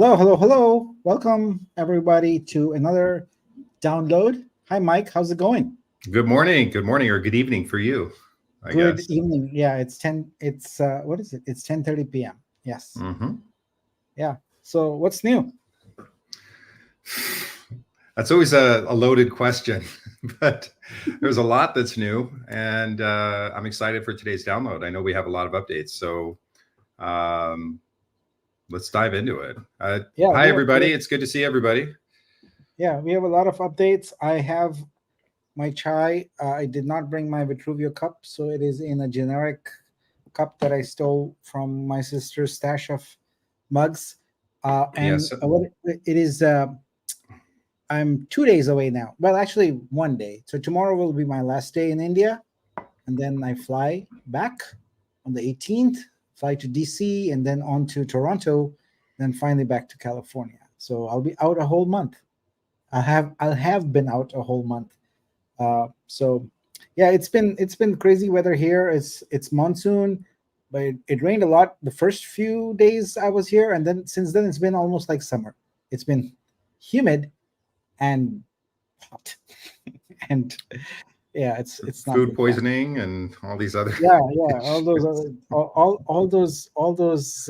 Hello, hello, hello. Welcome everybody to another download. Hi, Mike. How's it going? Good morning, or good evening for you, I Good guess. evening. Yeah, it's 10. It's what is it? It's 10:30 p.m. Yes. Yeah. So what's new? That's always a loaded question, but there's a lot that's new, and I'm excited for today's download. I know we have a lot of updates, so let's dive into it. Yeah, Hi, everybody. It's good to see everybody. Yeah, we have a lot of updates. I have my chai. I did not bring my Vitruveo cup, so it is in a generic cup that I stole from my sister's stash of mugs. Yes. What it is. I'm 2 days away now. Well, actually, one day. So tomorrow will be my last day in India, and then I fly back on the 18th. Fly to DC, and then on to Toronto, then finally back to California. So I'll be out a whole month. I'll have been out a whole month. So yeah, it's been crazy weather here. It's monsoon, but it rained a lot the first few days I was here, and then since then it's been almost like summer. It's been humid and hot, and yeah, it's not Food been fun. poisoning and all these other. Yeah, all those issues. other, all those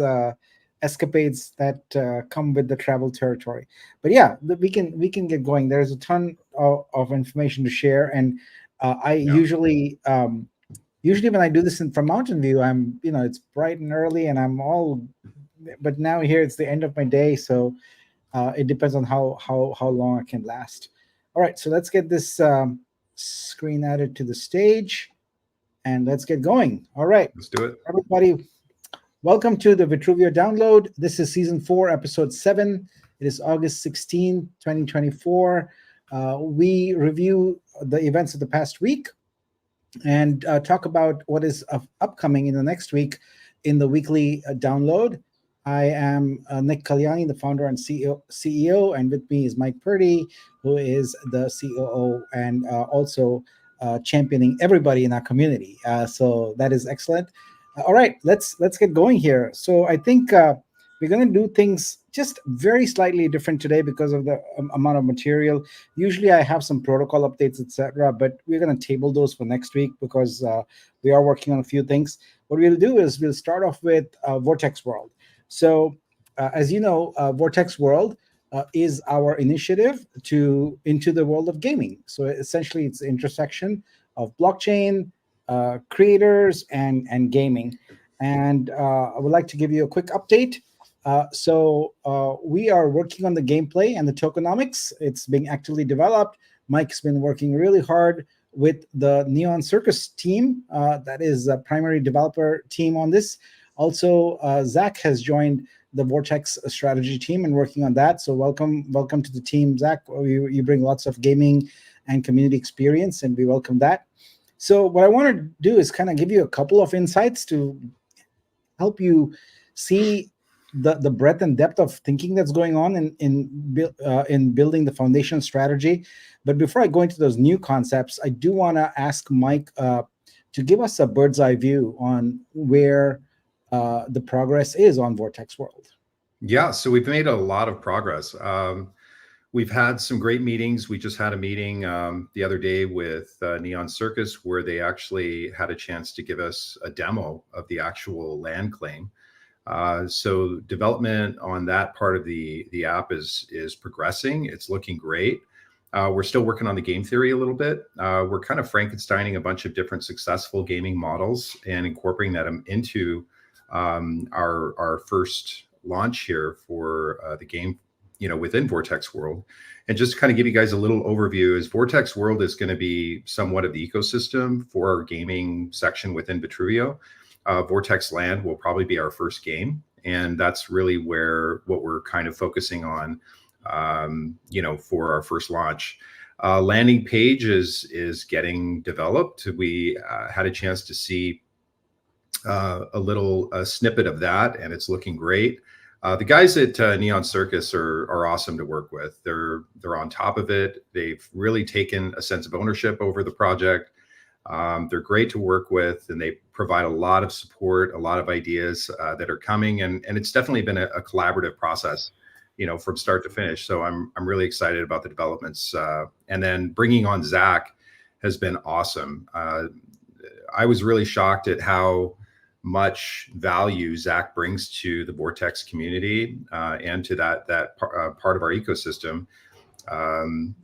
escapades that come with the travel territory. But yeah, we can get going. There's a ton of information to share, and I Yeah. usually when I do this from Mountain View, it's bright and early, and I'm all. But now here it's the end of my day, so it depends on how long I can last. All right, so let's get this screen added to the stage, and let's get going. All right, Let's do it. everybody, welcome to the Vitruveo download. This is season 4, episode 7. It is August 16, 2024. We review the events of the past week and talk about what is upcoming in the next week in the weekly download. I am Nick Kalyani, the founder and CEO, and with me is Mike Purdy, who is the COO and also championing everybody in our community. So that is excellent. All right, let's get going here. So I think we're going to do things just very slightly different today because of the amount of material. Usually I have some protocol updates, etc., but we're going to table those for next week because we are working on a few things. What we'll do is we'll start off with Vortex World. So, as you know, Vortex World is our initiative into the world of gaming. So essentially, it's the intersection of blockchain, creators, and gaming. And I would like to give you a quick update. We are working on the gameplay and the tokenomics. It's being actively developed. Mike's been working really hard with the Neon Circus team. That is a primary developer team on this. Also, Zach has joined the Vortex strategy team and working on that. So welcome to the team, Zach. You bring lots of gaming and community experience, and we welcome that. So what I want to do is kind of give you a couple of insights to help you see the breadth and depth of thinking that's going on in building the foundation strategy. But before I go into those new concepts, I do want to ask Mike to give us a bird's eye view on where the progress is on Vortex World. Yeah, so we've made a lot of progress. We've had some great meetings. We just had a meeting the other day with Neon Circus where they actually had a chance to give us a demo of the actual land claim. So development on that part of the app is progressing. It's looking great. We're still working on the game theory a little bit. We're kind of Frankensteining a bunch of different successful gaming models and incorporating them into our first launch here for the game, within Vortex World. And just to kind of give you guys a little overview, is Vortex World is going to be somewhat of the ecosystem for our gaming section within Vitruveo. Vortex Land will probably be our first game, and that's really what we're kind of focusing on, for our first launch. Landing page is getting developed. We had a chance to see a little snippet of that, and it's looking great. The guys at Neon Circus are awesome to work with. They're on top of it. They've really taken a sense of ownership over the project. They're great to work with, and they provide a lot of support, a lot of ideas that are coming, and it's definitely been a collaborative process. from start to finish. So I'm really excited about the developments. And then bringing on Zach has been awesome. I was really shocked at how much value Zach brings to the Vortex community and to that part of our ecosystem.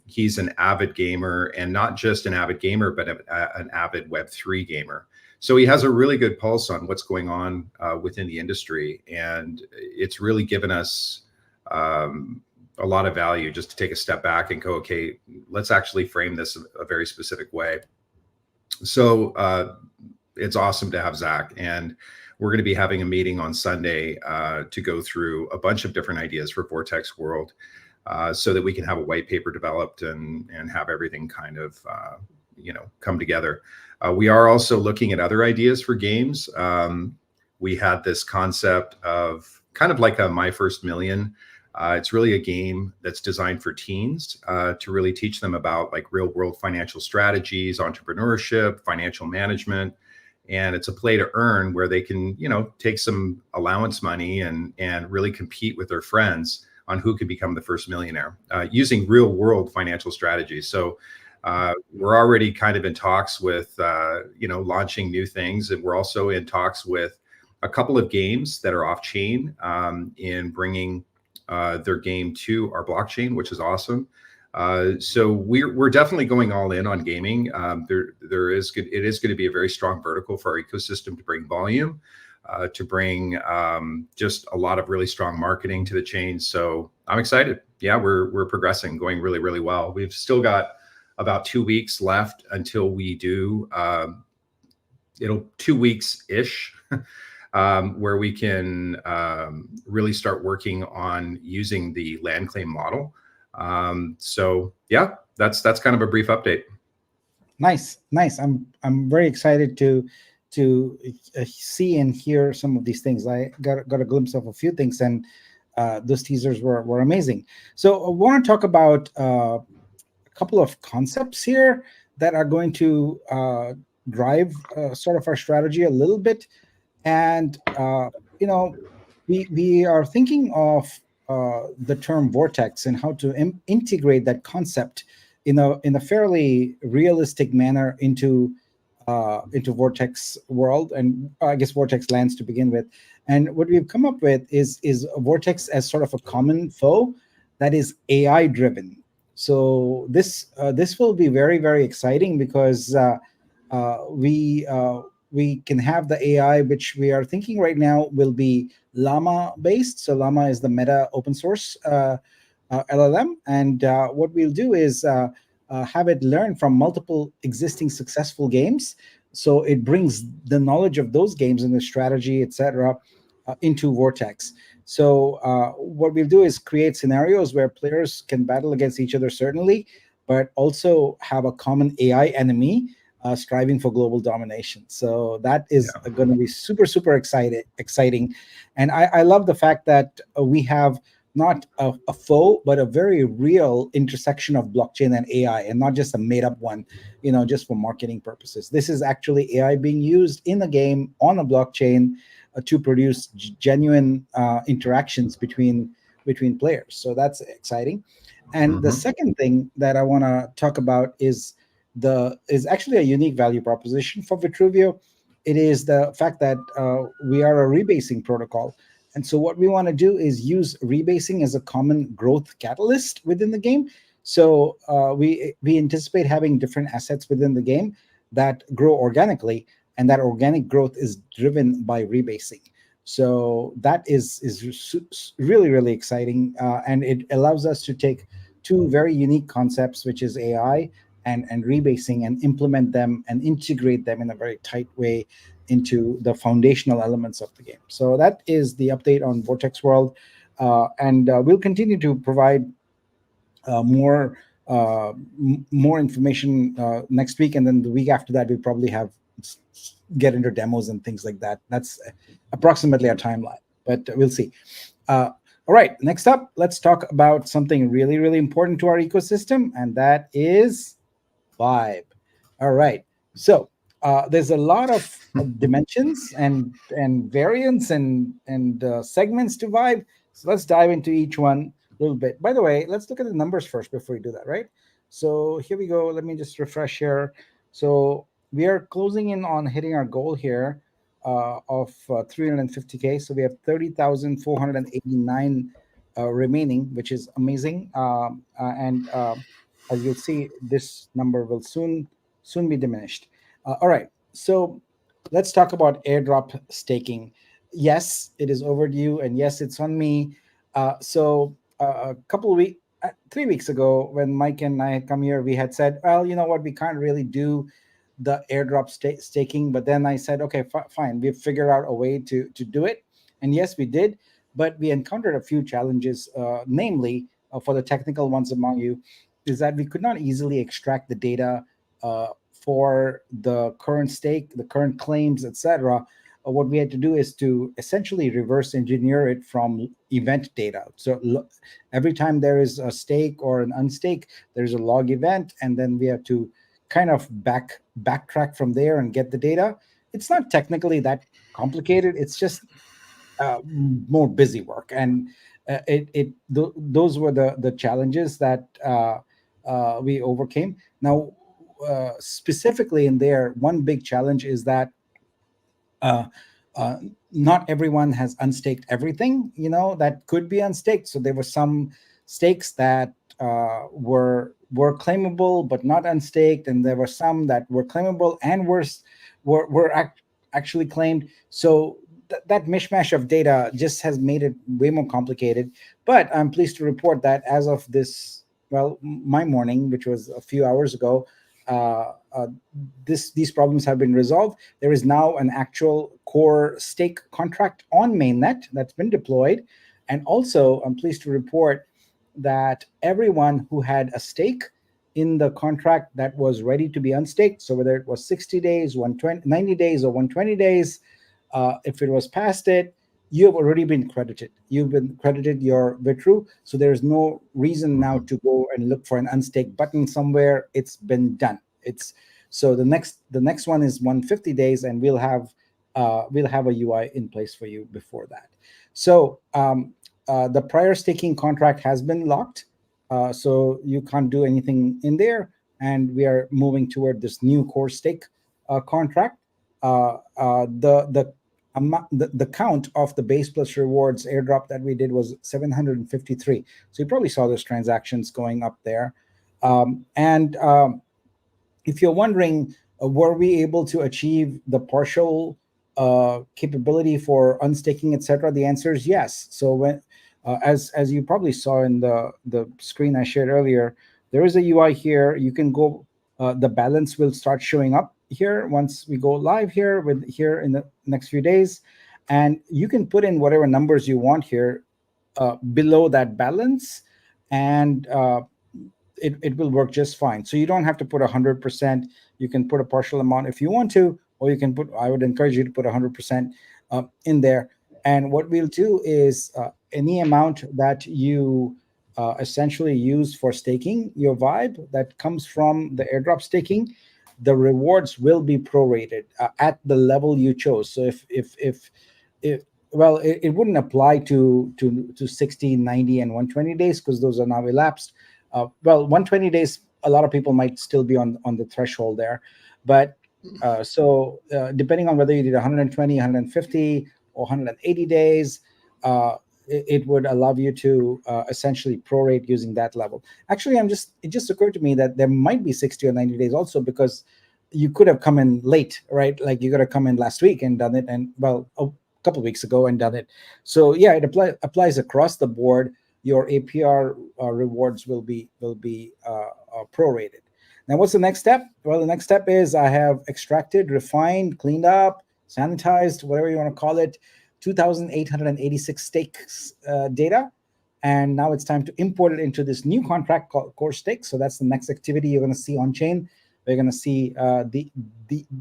He's an avid gamer, and not just an avid gamer, but an avid Web3 gamer. So he has a really good pulse on what's going on within the industry, and it's really given us a lot of value just to take a step back and go, okay, let's actually frame this a very specific way. So it's awesome to have Zach, and we're going to be having a meeting on Sunday to go through a bunch of different ideas for Vortex World, so that we can have a white paper developed and have everything kind of come together. We are also looking at other ideas for games. We had this concept of kind of like a My First Million. It's really a game that's designed for teens to really teach them about like real world financial strategies, entrepreneurship, financial management. And it's a play to earn where they can, take some allowance money and really compete with their friends on who could become the first millionaire using real world financial strategies. So we're already kind of in talks with, launching new things. And we're also in talks with a couple of games that are off chain in bringing their game to our blockchain, which is awesome. So we're definitely going all in on gaming. It is going to be a very strong vertical for our ecosystem to bring volume, to bring just a lot of really strong marketing to the chain. So I'm excited. Yeah, we're progressing, going really, really well. We've still got about 2 weeks left until we do 2 weeks-ish, where we can really start working on using the land claim model. So yeah, that's kind of a brief update. Nice. I'm very excited to see and hear some of these things. I got a glimpse of a few things, and those teasers were amazing. So I want to talk about a couple of concepts here that are going to drive sort of our strategy a little bit. And we are thinking of the term Vortex and how to integrate that concept in a fairly realistic manner into Vortex world, and I guess Vortex lands to begin with. And what we've come up with is Vortex as sort of a common foe that is AI driven. So this will be very, very exciting because we can have the AI, which we are thinking right now will be Llama based. So Llama is the Meta open source LLM, and what we'll do is have it learn from multiple existing successful games. So it brings the knowledge of those games and the strategy, etc., into Vortex. So what we'll do is create scenarios where players can battle against each other, certainly, but also have a common AI enemy striving for global domination. So that is going to be super, super exciting. And I love the fact that we have not a foe, but a very real intersection of blockchain and AI, and not just a made up one, just for marketing purposes. This is actually AI being used in the game on a blockchain to produce genuine interactions between players. So that's exciting. And the second thing that I want to talk about is actually a unique value proposition for Vitruveo. It is the fact that we are a rebasing protocol. And so what we want to do is use rebasing as a common growth catalyst within the game. So we anticipate having different assets within the game that grow organically, and that organic growth is driven by rebasing. So that is really, really exciting. And it allows us to take two very unique concepts, which is AI and rebasing, and implement them and integrate them in a very tight way into the foundational elements of the game. So that is the update on Vortex World. And we'll continue to provide more information next week. And then the week after that, we'll probably get into demos and things like that. That's approximately our timeline, but we'll see. All right, next up, let's talk about something really, really important to our ecosystem, and that is Vibe. All right, so there's a lot of dimensions and variants and segments to Vibe. So let's dive into each one. little bit. By the way, let's look at the numbers first before we do that, right? So here we go. Let me just refresh here. So we are closing in on hitting our goal here of 350K. So we have 30,489 remaining, which is amazing. And as you'll see, this number will soon be diminished. All right. So let's talk about airdrop staking. Yes, it is overdue, and yes, it's on me. A couple of weeks, 3 weeks ago, when Mike and I had come here, we had said, well, you know what, we can't really do the airdrop staking. But then I said, okay, fine, we've figured out a way to do it. And yes, we did. But we encountered a few challenges, namely, for the technical ones among you, is that we could not easily extract the data for the current stake, the current claims, etc. What we had to do is to essentially reverse engineer it from event data. So every time there is a stake or an unstake, there's a log event, and then we have to kind of backtrack from there and get the data. It's not technically that complicated. It's just more busy work, and those were the challenges that we overcame. Now, specifically in there, one big challenge is that uh, uh, not everyone has unstaked everything, that could be unstaked. So there were some stakes that were claimable but not unstaked, and there were some that were claimable and actually claimed. So that mishmash of data just has made it way more complicated. But I'm pleased to report that as of this, well, my morning, which was a few hours ago, uh, uh, these problems have been resolved. There is now an actual core stake contract on mainnet that's been deployed. And also, I'm pleased to report that everyone who had a stake in the contract that was ready to be unstaked, so whether it was 60 days, 120, 90 days, or 120 days, if it was past it, you have already been credited. You've been credited your Vitru, so there's no reason now to go and look for an unstake button somewhere. It's been done. It's so the next one is 150 days, and we'll have a UI in place for you before that. So the prior staking contract has been locked, so you can't do anything in there, and we are moving toward this new core stake contract. The count of the base plus rewards airdrop that we did was 753. So you probably saw those transactions going up there. And if you're wondering, were we able to achieve the partial capability for unstaking, etc.? The answer is yes. So when, as you probably saw in the screen I shared earlier, there is a UI here. You can go. The balance will start showing up here once we go live here in the next few days, and you can put in whatever numbers you want here below that balance, and it will work just fine. So you don't have to put 100%. You can put a partial amount if you want to, or you can put, I would encourage you to put 100% in there. And what we'll do is any amount that you essentially use for staking your vibe that comes from the airdrop staking, the rewards will be prorated at the level you chose. So if well, it wouldn't apply to 60, 90, and 120 days, because those are now elapsed. Well, 120 days, a lot of people might still be on the threshold there. But depending on whether you did 120, 150, or 180 days, it would allow you to essentially prorate using that level. Actually, it just occurred to me that there might be 60 or 90 days also, because you could have come in late, right? Like you could have come in last week and done it, and well, a couple of weeks ago and done it. So yeah, it applies across the board. Your APR rewards will be prorated. Now, what's the next step? Well, the next step is I have extracted, refined, cleaned up, sanitized, whatever you want to call it, 2,886 stakes data. And now it's time to import it into this new contract called Core Stake. So that's the next activity you're going to see on chain. We're going to see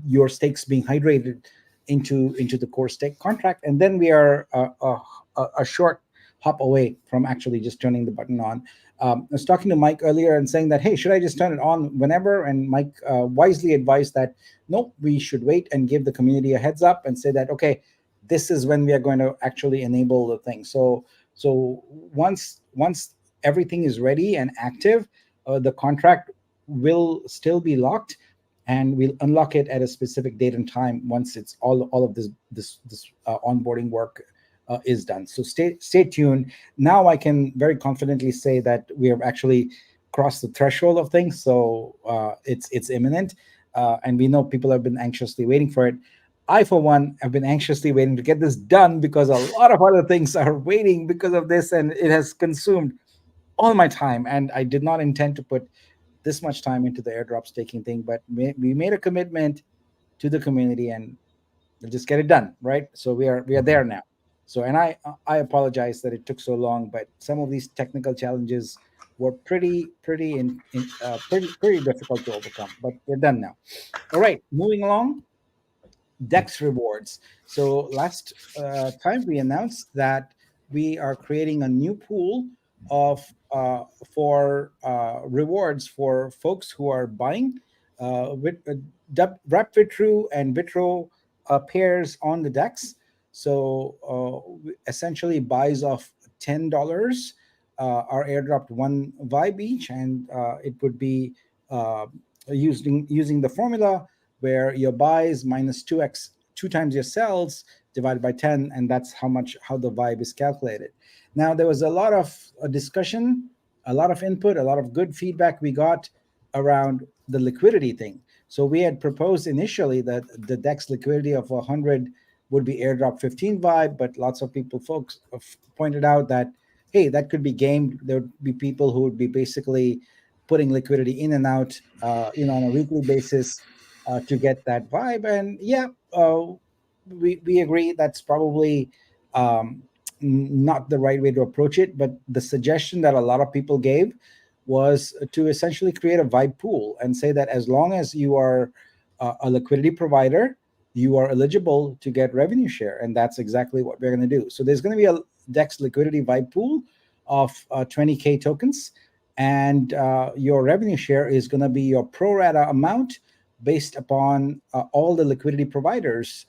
your stakes being hydrated into the Core Stake contract. And then we are a short hop away from actually just turning the button on. I was talking to Mike earlier and saying that, hey, should I just turn it on whenever? And Mike wisely advised that, no, we should wait and give the community a heads up and say that, okay, this is when we are going to actually enable the thing. So once everything is ready and active, the contract will still be locked, and we'll unlock it at a specific date and time once it's all of this onboarding work is done. So stay tuned. Now I can very confidently say that we have actually crossed the threshold of things. So it's imminent, and we know people have been anxiously waiting for it. I, for one, have been anxiously waiting to get this done because a lot of other things are waiting because of this, and it has consumed all my time. And I did not intend to put this much time into the airdrop staking thing, but we made a commitment to the community, and we'll just get it done, right? So we are there now. So, and I apologize that it took so long, but some of these technical challenges were pretty difficult to overcome. But we're done now. All right, moving along. DEX rewards. So last time we announced that we are creating a new pool of for rewards for folks who are buying with wrap Vitru and Vitro pairs on the DEX. So essentially buys of $10 are airdropped one vibe each, and it would be using the formula where your buys minus 2x, 2 times your sells divided by 10, and that's how the vibe is calculated. Now, there was a lot of discussion, a lot of input, a lot of good feedback we got around the liquidity thing. So we had proposed initially that the DEX liquidity of 100 would be airdrop 15 vibe, but lots of folks pointed out that, hey, that could be gamed. There would be people who would be basically putting liquidity in and out, on a weekly basis to get that vibe. And yeah, we agree that's probably not the right way to approach it. But the suggestion that a lot of people gave was to essentially create a vibe pool and say that as long as you are a liquidity provider, you are eligible to get revenue share. And that's exactly what we're going to do. So there's going to be a DEX liquidity vibe pool of 20K tokens. And your revenue share is going to be your pro rata amount based upon all the liquidity providers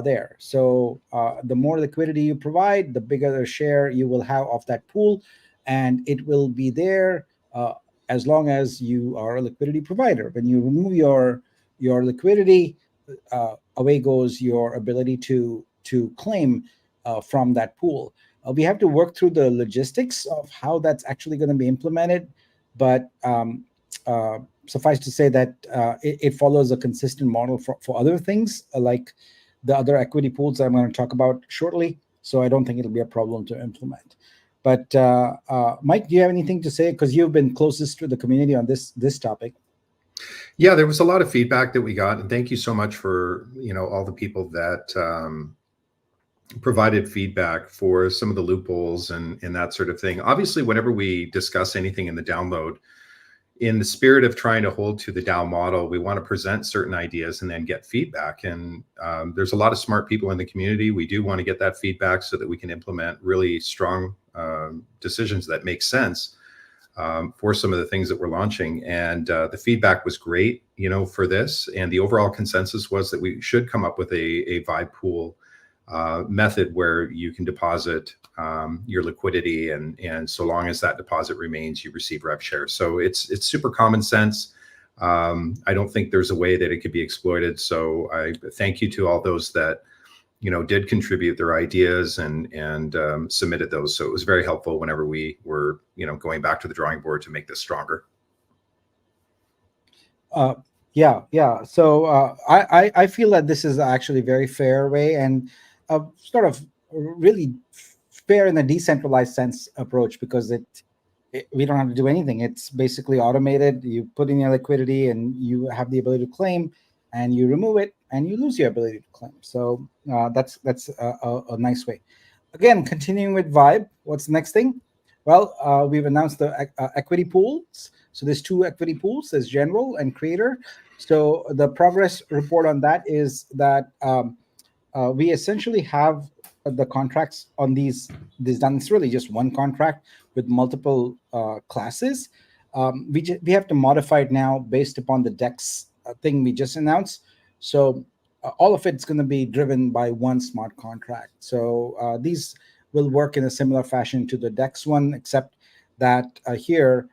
there. So the more liquidity you provide, the bigger the share you will have of that pool. And it will be there as long as you are a liquidity provider. When you remove your liquidity, away goes your ability to claim from that pool. We have to work through the logistics of how that's actually going to be implemented, but suffice to say that it follows a consistent model for other things, like the other equity pools that I'm going to talk about shortly. So I don't think it'll be a problem to implement. But Mike, do you have anything to say? Because you've been closest to the community on this topic. Yeah, there was a lot of feedback that we got, and thank you so much for all the people that provided feedback for some of the loopholes and that sort of thing. Obviously, whenever we discuss anything in the download, in the spirit of trying to hold to the DAO model, we want to present certain ideas and then get feedback. And there's a lot of smart people in the community. We do want to get that feedback so that we can implement really strong decisions that make sense for some of the things that we're launching. And the feedback was great, for this. And the overall consensus was that we should come up with a vibe pool method where you can deposit your liquidity, and so long as that deposit remains, you receive rev share. So it's super common sense. I don't think there's a way that it could be exploited. So I thank you to all those that did contribute their ideas and submitted those. So it was very helpful whenever we were going back to the drawing board to make this stronger. Yeah. So I feel that this is actually a very fair way and sort of really fair in a decentralized sense approach, because we don't have to do anything. It's basically automated. You put in your liquidity and you have the ability to claim, and you remove it and you lose your ability to claim. So that's a nice way. Again, continuing with Vibe, what's the next thing? Well, we've announced the equity pools. So there's 2 equity pools. There's general and creator. So the progress report on that is that we essentially have the contracts on these done. It's really just one contract with multiple classes. We have to modify it now based upon the DEX thing we just announced. So all of it's going to be driven by one smart contract. So these will work in a similar fashion to the DEX one, except that here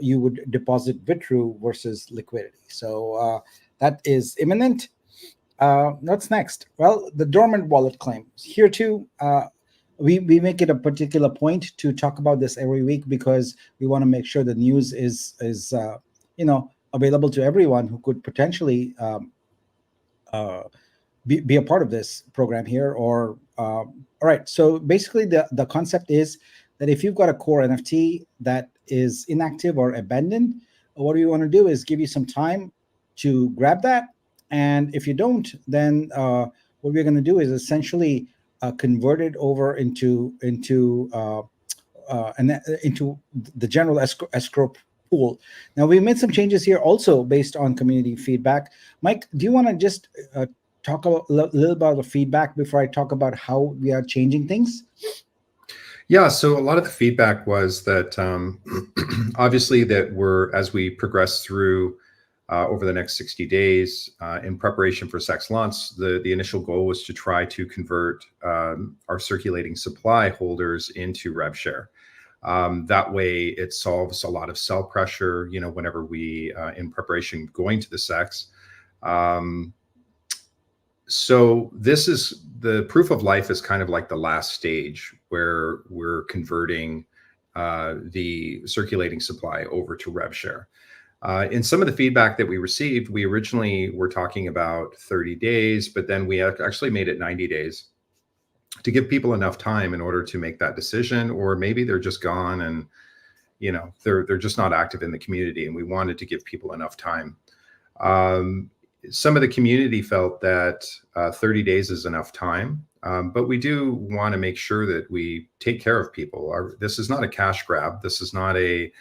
you would deposit Vitru versus liquidity. So that is imminent. What's next? Well, the dormant wallet claim. Here too, we make it a particular point to talk about this every week because we want to make sure the news is available to everyone who could potentially be a part of this program here. Or all right, so basically the concept is that if you've got a core NFT that is inactive or abandoned, what we want to do is give you some time to grab that. And if you don't, then what we're going to do is essentially convert it over into the general escrow pool. Now we made some changes here also based on community feedback. Mike, do you want to just talk a little about the feedback before I talk about how we are changing things? Yeah, so a lot of the feedback was that obviously that as we progress through over the next 60 days in preparation for SEX launch, the initial goal was to try to convert our circulating supply holders into rev share. That way it solves a lot of sell pressure, whenever we in preparation going to the SEX. So this is the proof of life is kind of like the last stage where we're converting the circulating supply over to rev share. In some of the feedback that we received, we originally were talking about 30 days, but then we actually made it 90 days to give people enough time in order to make that decision, or maybe they're just gone and they're just not active in the community, and we wanted to give people enough time. Some of the community felt that 30 days is enough time, but we do want to make sure that we take care of people. This is not a cash grab. This is not a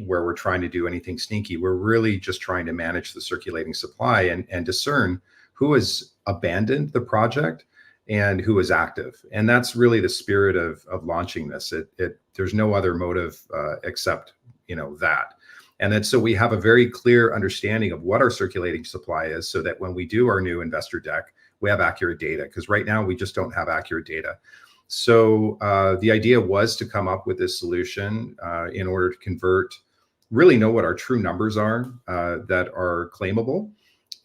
where we're trying to do anything sneaky. We're really just trying to manage the circulating supply and discern who has abandoned the project and who is active. And that's really the spirit of launching this. There's no other motive except that. And then so we have a very clear understanding of what our circulating supply is, so that when we do our new investor deck, we have accurate data, because right now we just don't have accurate data. So the idea was to come up with this solution in order to really know what our true numbers are that are claimable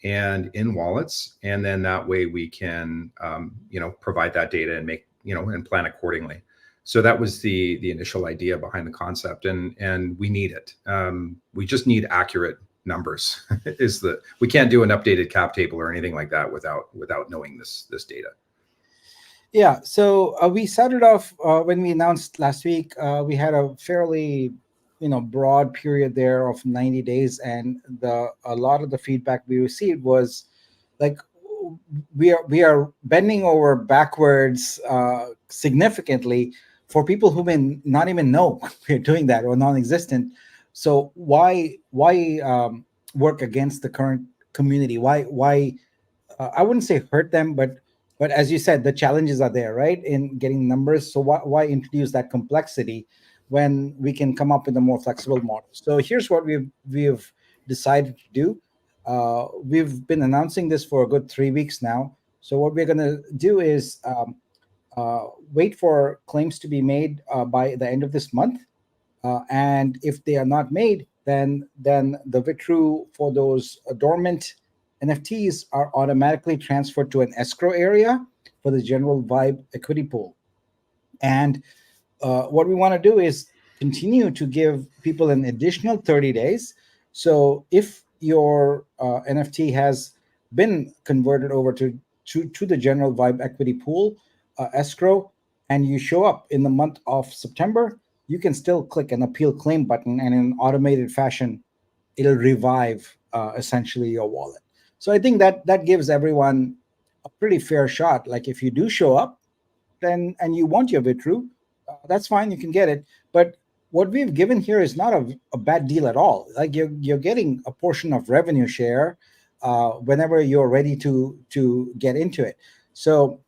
and in wallets. And then that way we can, provide that data and make, and plan accordingly. So that was the initial idea behind the concept, and we need it. We just need accurate numbers. We can't do an updated cap table or anything like that without knowing this data. Yeah. So we started off when we announced last week. We had a fairly broad period there of 90 days, and a lot of the feedback we received was like we are bending over backwards significantly for people who may not even know we're doing that, or non-existent. So why work against the current community? Why I wouldn't say hurt them, but as you said, the challenges are there, right, in getting numbers. So why introduce that complexity when we can come up with a more flexible model? So here's what we've decided to do. We've been announcing this for a good 3 weeks now. So what we're going to do is wait for claims to be made by the end of this month. And if they are not made, then the Vitru for those dormant NFTs are automatically transferred to an escrow area for the general Vibe equity pool. And what we want to do is continue to give people an additional 30 days. So if your NFT has been converted over to the general Vibe equity pool escrow, and you show up in the month of September, you can still click an appeal claim button, and in an automated fashion, it'll revive essentially your wallet. So I think that gives everyone a pretty fair shot. Like if you do show up, then and you want your Vitru, that's fine, you can get it. But what we've given here is not a bad deal at all. Like you're getting a portion of revenue share whenever you're ready to get into it. So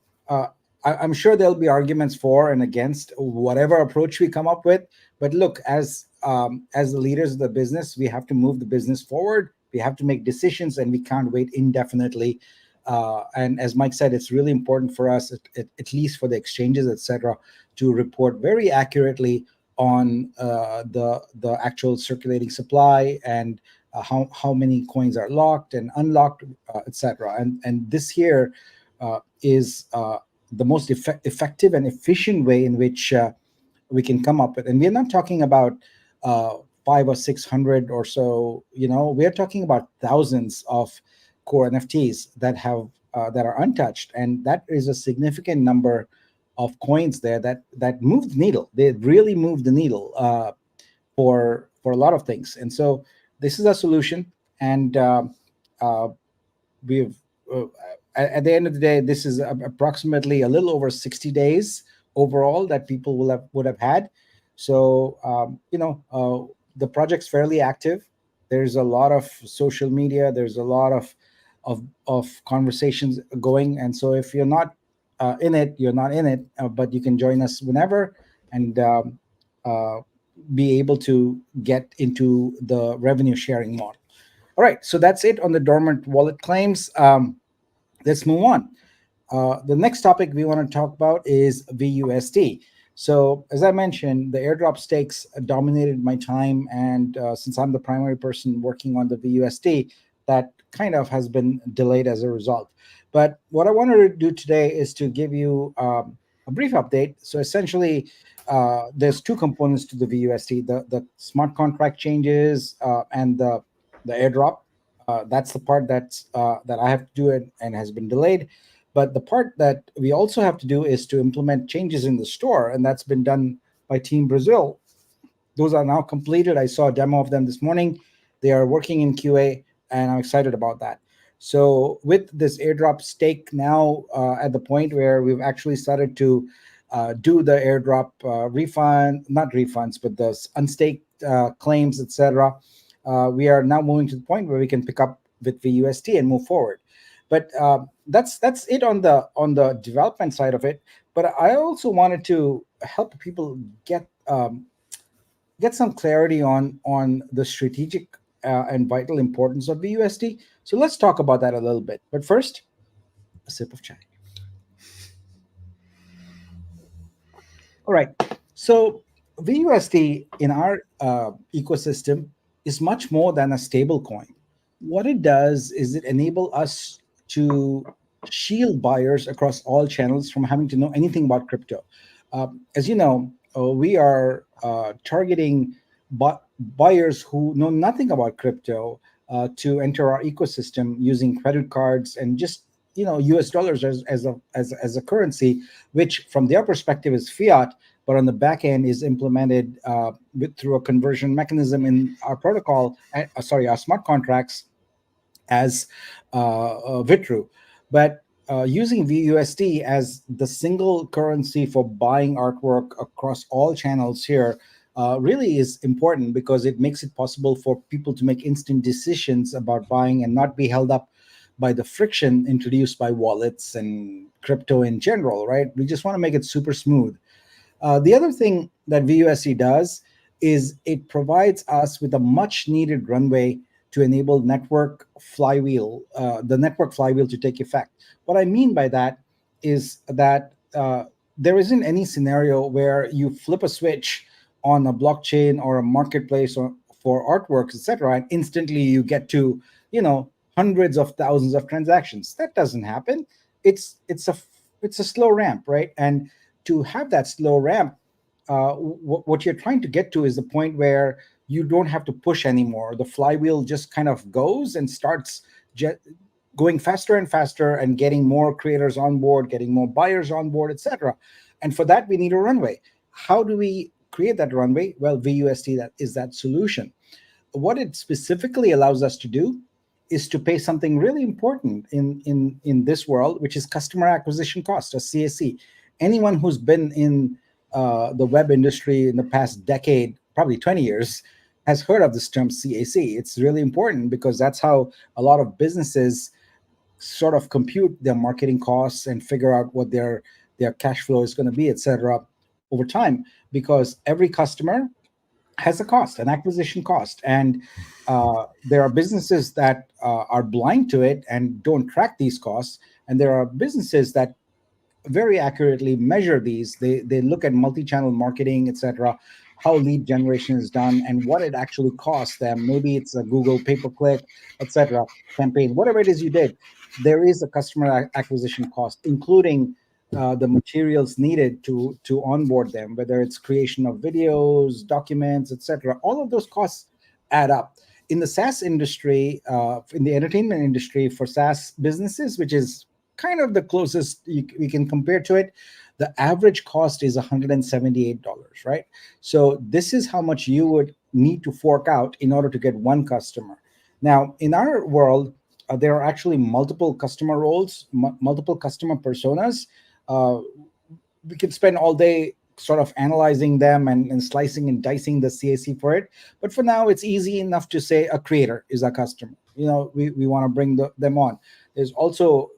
I'm sure there'll be arguments for and against whatever approach we come up with. But look, as the leaders of the business, we have to move the business forward. We have to make decisions, and we can't wait indefinitely. And as Mike said, it's really important for us, at least for the exchanges, etc., to report very accurately on the actual circulating supply and how many coins are locked and unlocked, etc. And this here is the most effective and efficient way in which we can come up with. And we're not talking about 500 or 600 or so. We're talking about thousands of core NFTs that are untouched, and that is a significant number of coins there that move the needle. They really move the needle for a lot of things. And so this is a solution, and we've at the end of the day, this is approximately a little over 60 days overall that people would have had. So the project's fairly active. There's a lot of social media. There's a lot of conversations going. And so if you're not in it, you're not in it. But you can join us whenever and be able to get into the revenue sharing model. All right, so that's it on the dormant wallet claims. Let's move on. The next topic we want to talk about is VUSD. So as I mentioned, the airdrop stakes dominated my time, and since I'm the primary person working on the VUSD, that kind of has been delayed as a result. But what I wanted to do today is to give you a brief update. So essentially, there's two components to the VUSD: the smart contract changes and the airdrop. That's the part that I have to do and has been delayed. But the part that we also have to do is to implement changes in the store, and that's been done by Team Brazil. Those are now completed. I saw a demo of them this morning. They are working in QA, and I'm excited about that. So with this airdrop stake now at the point where we've actually started to do the airdrop not refunds, but the unstaked claims, etc. We are now moving to the point where we can pick up with VUSD and move forward. But that's it on the development side of it. But I also wanted to help people get some clarity on the strategic and vital importance of VUSD. So let's talk about that a little bit. But first, a sip of chai. All right. So VUSD in our ecosystem is much more than a stable coin. What it does is it enable us to shield buyers across all channels from having to know anything about crypto. As you know, we are targeting buyers who know nothing about crypto to enter our ecosystem using credit cards and just US dollars as a currency, which from their perspective is fiat, but on the back end is implemented through a conversion mechanism in our protocol, our smart contracts as Vitruveo. But using VUSD as the single currency for buying artwork across all channels here really is important, because it makes it possible for people to make instant decisions about buying and not be held up by the friction introduced by wallets and crypto in general, right? We just want to make it super smooth. The other thing that VUSD does is it provides us with a much needed runway to enable the network flywheel to take effect. What I mean by that is that there isn't any scenario where you flip a switch on a blockchain or a marketplace or for artworks, etc., and instantly you get to hundreds of thousands of transactions. That doesn't happen. It's a slow ramp, right? And to have that slow ramp, what you're trying to get to is the point where you don't have to push anymore. The flywheel just kind of goes and starts going faster and faster and getting more creators on board, getting more buyers on board, etc. And for that, we need a runway. How do we create that runway? Well, VUSD is that solution. What it specifically allows us to do is to pay something really important in this world, which is customer acquisition cost, or CAC. Anyone who's been in the web industry in the past decade, probably 20 years, has heard of this term CAC. It's really important because that's how a lot of businesses sort of compute their marketing costs and figure out what their cash flow is going to be, et cetera, over time, because every customer has a cost, an acquisition cost. And there are businesses that are blind to it and don't track these costs. And there are businesses that very accurately measure these. They look at multi-channel marketing, etc., how lead generation is done and what it actually costs them. Maybe it's a Google pay-per-click, etc. campaign, whatever it is you did, there is a customer acquisition cost, including the materials needed to onboard them, whether it's creation of videos, documents, etc. All of those costs add up. In the SaaS industry, in the entertainment industry for SaaS businesses, which is kind of the closest we can compare to it, the average cost is $178, right? So this is how much you would need to fork out in order to get one customer. Now, in our world, there are actually multiple customer roles, multiple customer personas. Uh, we could spend all day sort of analyzing them and slicing and dicing the CAC for it. But for now, it's easy enough to say a creator is a customer. We want to bring them on. There's also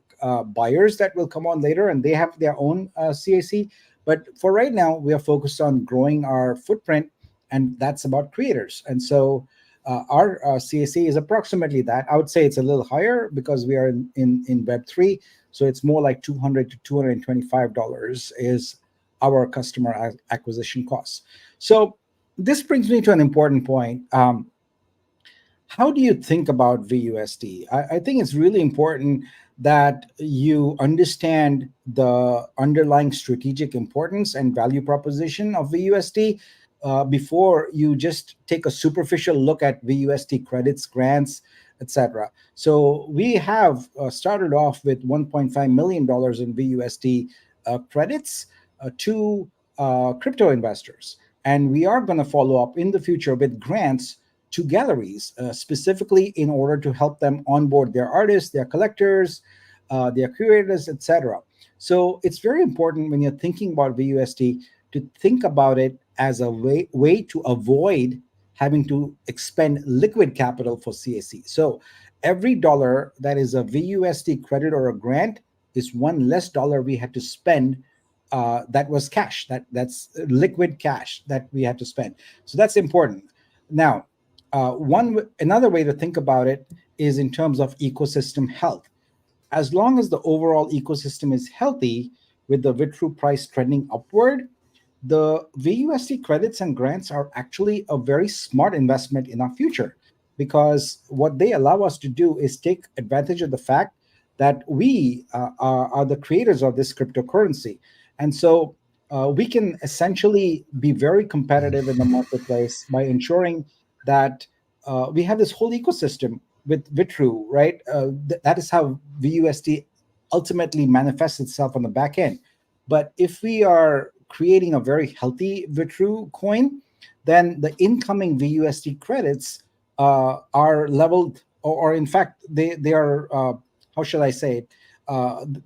buyers that will come on later, and they have their own CAC. But for right now, we are focused on growing our footprint, and that's about creators. And so our CAC is approximately that. I would say it's a little higher because we are in Web3. So it's more like $200 to $225 is our customer acquisition costs. So this brings me to an important point. How do you think about VUSD? I think it's really important that you understand the underlying strategic importance and value proposition of VUSD before you just take a superficial look at VUSD credits, grants, etc. So we have started off with $1.5 million in VUSD credits to crypto investors. And we are going to follow up in the future with grants to galleries, specifically in order to help them onboard their artists, their collectors, their curators, etc. So it's very important when you're thinking about VUSD to think about it as a way to avoid having to expend liquid capital for CAC. So every dollar that is a VUSD credit or a grant is one less dollar we had to spend. That was cash. That's liquid cash that we had to spend. So that's important. Now, another way to think about it is in terms of ecosystem health. As long as the overall ecosystem is healthy, with the Vitru price trending upward, the VUSD credits and grants are actually a very smart investment in our future, because what they allow us to do is take advantage of the fact that we are the creators of this cryptocurrency. And so we can essentially be very competitive in the marketplace by ensuring that we have this whole ecosystem with Vitru, right? That is how VUSD ultimately manifests itself on the back end. But if we are creating a very healthy Vitru coin, then the incoming VUSD credits are leveled, or in fact, they are, how should I say it?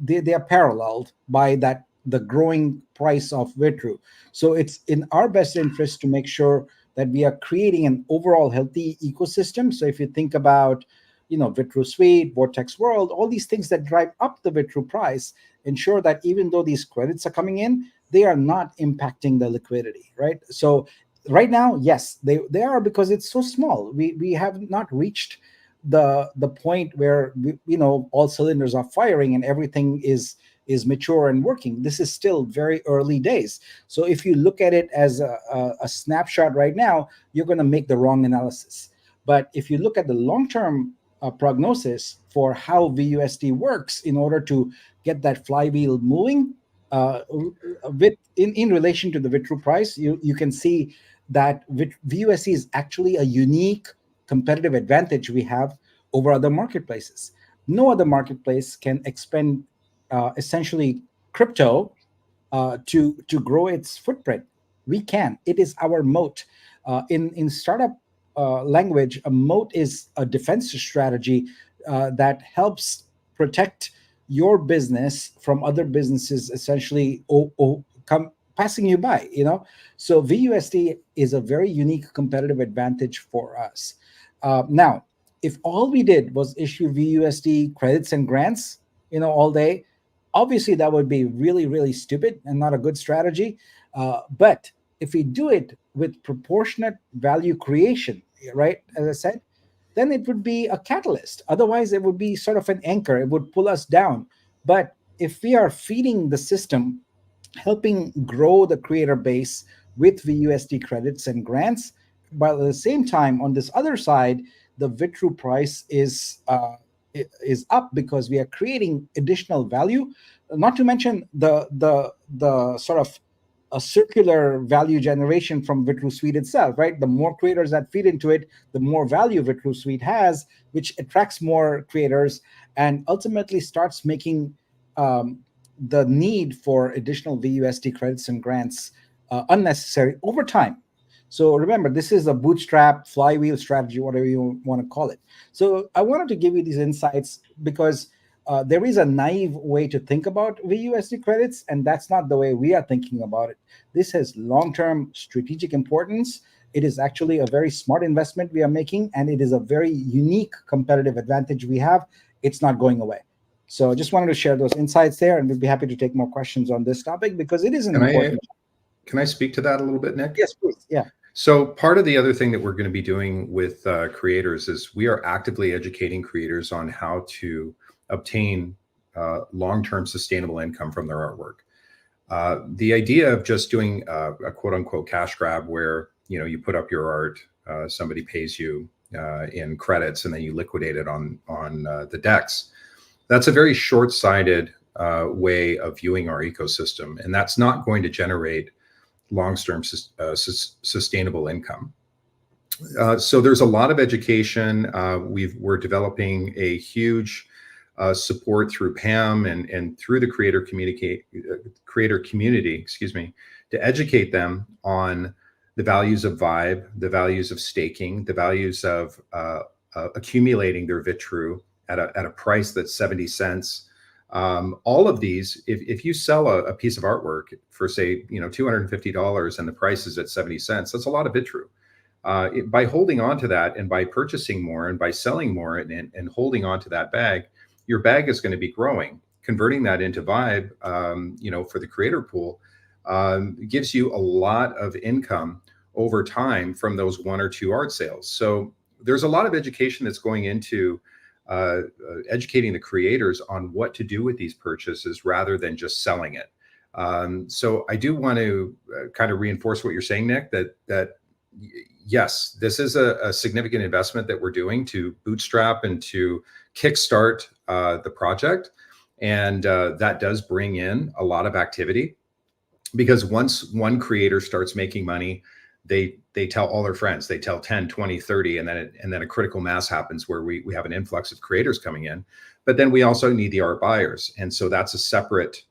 They are paralleled by the growing price of Vitru. So it's in our best interest to make sure that we are creating an overall healthy ecosystem. So if you think about, Vitru Suite, Vortex World, all these things that drive up the Vitru price, ensure that even though these credits are coming in, they are not impacting the liquidity, right? So right now, yes, they are, because it's so small. We have not reached the point where all cylinders are firing and everything is mature and working. This is still very early days. So if you look at it as a snapshot right now, you're going to make the wrong analysis. But if you look at the long-term prognosis for how VUSD works in order to get that flywheel moving, in relation to the Vitru price, you can see that VUSD is actually a unique competitive advantage we have over other marketplaces. No other marketplace can expend essentially crypto to grow its footprint. We can. It is our moat. In startup language, a moat is a defense strategy that helps protect your business from other businesses essentially passing you by. So VUSD is a very unique competitive advantage for us. Now, if all we did was issue VUSD credits and grants, all day, obviously that would be really, really stupid and not a good strategy. But if we do it with proportionate value creation, right, as I said, then it would be a catalyst. Otherwise, it would be sort of an anchor. It would pull us down. But if we are feeding the system, helping grow the creator base with VUSD credits and grants. But at the same time, on this other side, the Vitru price is up because we are creating additional value. Not to mention the sort of a circular value generation from Vitru Suite itself, right? The more creators that feed into it, the more value Vitru Suite has, which attracts more creators and ultimately starts making the need for additional VUSD credits and grants unnecessary over time. So remember, this is a bootstrap flywheel strategy, whatever you want to call it. So I wanted to give you these insights because there is a naive way to think about VUSD credits, and that's not the way we are thinking about it. This has long-term strategic importance. It is actually a very smart investment we are making, and it is a very unique competitive advantage we have. It's not going away. So just wanted to share those insights there, and we'd be happy to take more questions on this topic because it is an important. Can I speak to that a little bit, Nick? Yes, please. Yeah. So part of the other thing that we're going to be doing with creators is we are actively educating creators on how to obtain long-term sustainable income from their artwork. The idea of just doing a quote-unquote cash grab where you put up your art, somebody pays you in credits, and then you liquidate it on the DEX. That's a very short-sighted way of viewing our ecosystem, and that's not going to generate long-term sustainable income. So there's a lot of education. We're developing a huge support through PAM and through the creator community, excuse me, to educate them on the values of Vibe, the values of staking, the values of accumulating their Vitru at a price that's 70 cents. All of these, if you sell a piece of artwork for say, $250 and the price is at 70 cents, that's a lot of Vitru. By holding on to that and by purchasing more and by selling more and holding on to that bag, your bag is going to be growing. Converting that into Vibe, for the creator pool, gives you a lot of income over time from those 1 or 2 art sales. So there's a lot of education that's going into educating the creators on what to do with these purchases rather than just selling it. So I do want to kind of reinforce what you're saying, Nick, that yes, this is a significant investment that we're doing to bootstrap and to kickstart the project. And that does bring in a lot of activity, because once one creator starts making money, they tell all their friends, they tell 10, 20, 30, and then a critical mass happens where we have an influx of creators coming in. But then we also need the art buyers. And so that's a separate,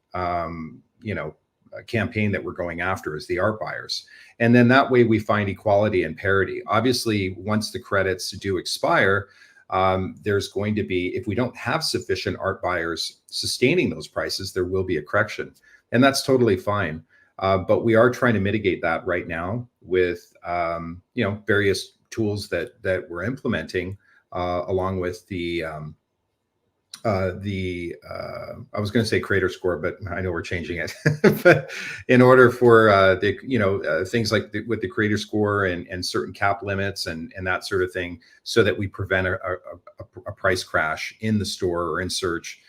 campaign that we're going after, is the art buyers. And then that way we find equality and parity. Obviously, once the credits do expire, there's going to be, if we don't have sufficient art buyers sustaining those prices, there will be a correction. And that's totally fine. But we are trying to mitigate that right now with various tools that we're implementing, along with the I was going to say creator score, but I know we're changing it. But in order for things like with the creator score and certain cap limits and that sort of thing, so that we prevent a price crash in the store or in search,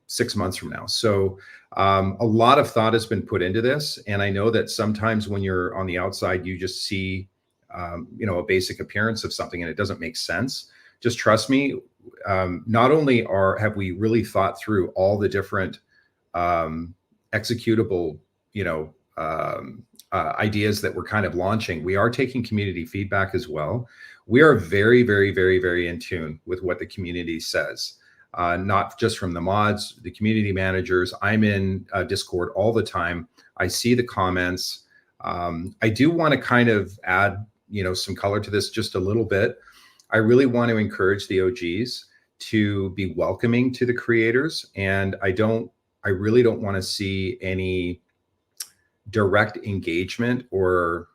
6 months from now. So a lot of thought has been put into this. And I know that sometimes when you're on the outside, you just see, a basic appearance of something and it doesn't make sense. Just trust me. Not only have we really thought through all the different executable, ideas that we're kind of launching, we are taking community feedback as well. We are very, very, very, very in tune with what the community says. Not just from the mods, the community managers. I'm in Discord all the time. I see the comments. I do want to kind of add, some color to this just a little bit. I really want to encourage the OGs to be welcoming to the creators. And I really don't want to see any direct engagement or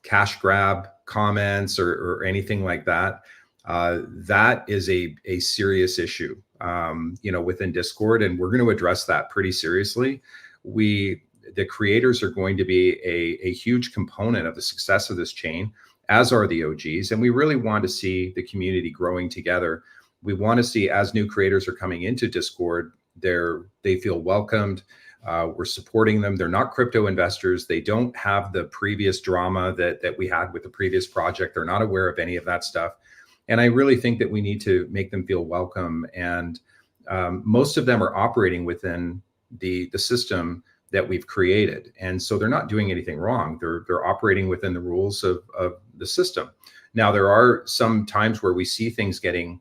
cash grab comments or anything like that. That is a serious issue, within Discord, and we're going to address that pretty seriously. The creators are going to be a huge component of the success of this chain, as are the OGs, and we really want to see the community growing together. We want to see, as new creators are coming into Discord, they feel welcomed. We're supporting them. They're not crypto investors. They don't have the previous drama that we had with the previous project. They're not aware of any of that stuff. And I really think that we need to make them feel welcome. And most of them are operating within the system that we've created. And so they're not doing anything wrong. They're operating within the rules of the system. Now, there are some times where we see things getting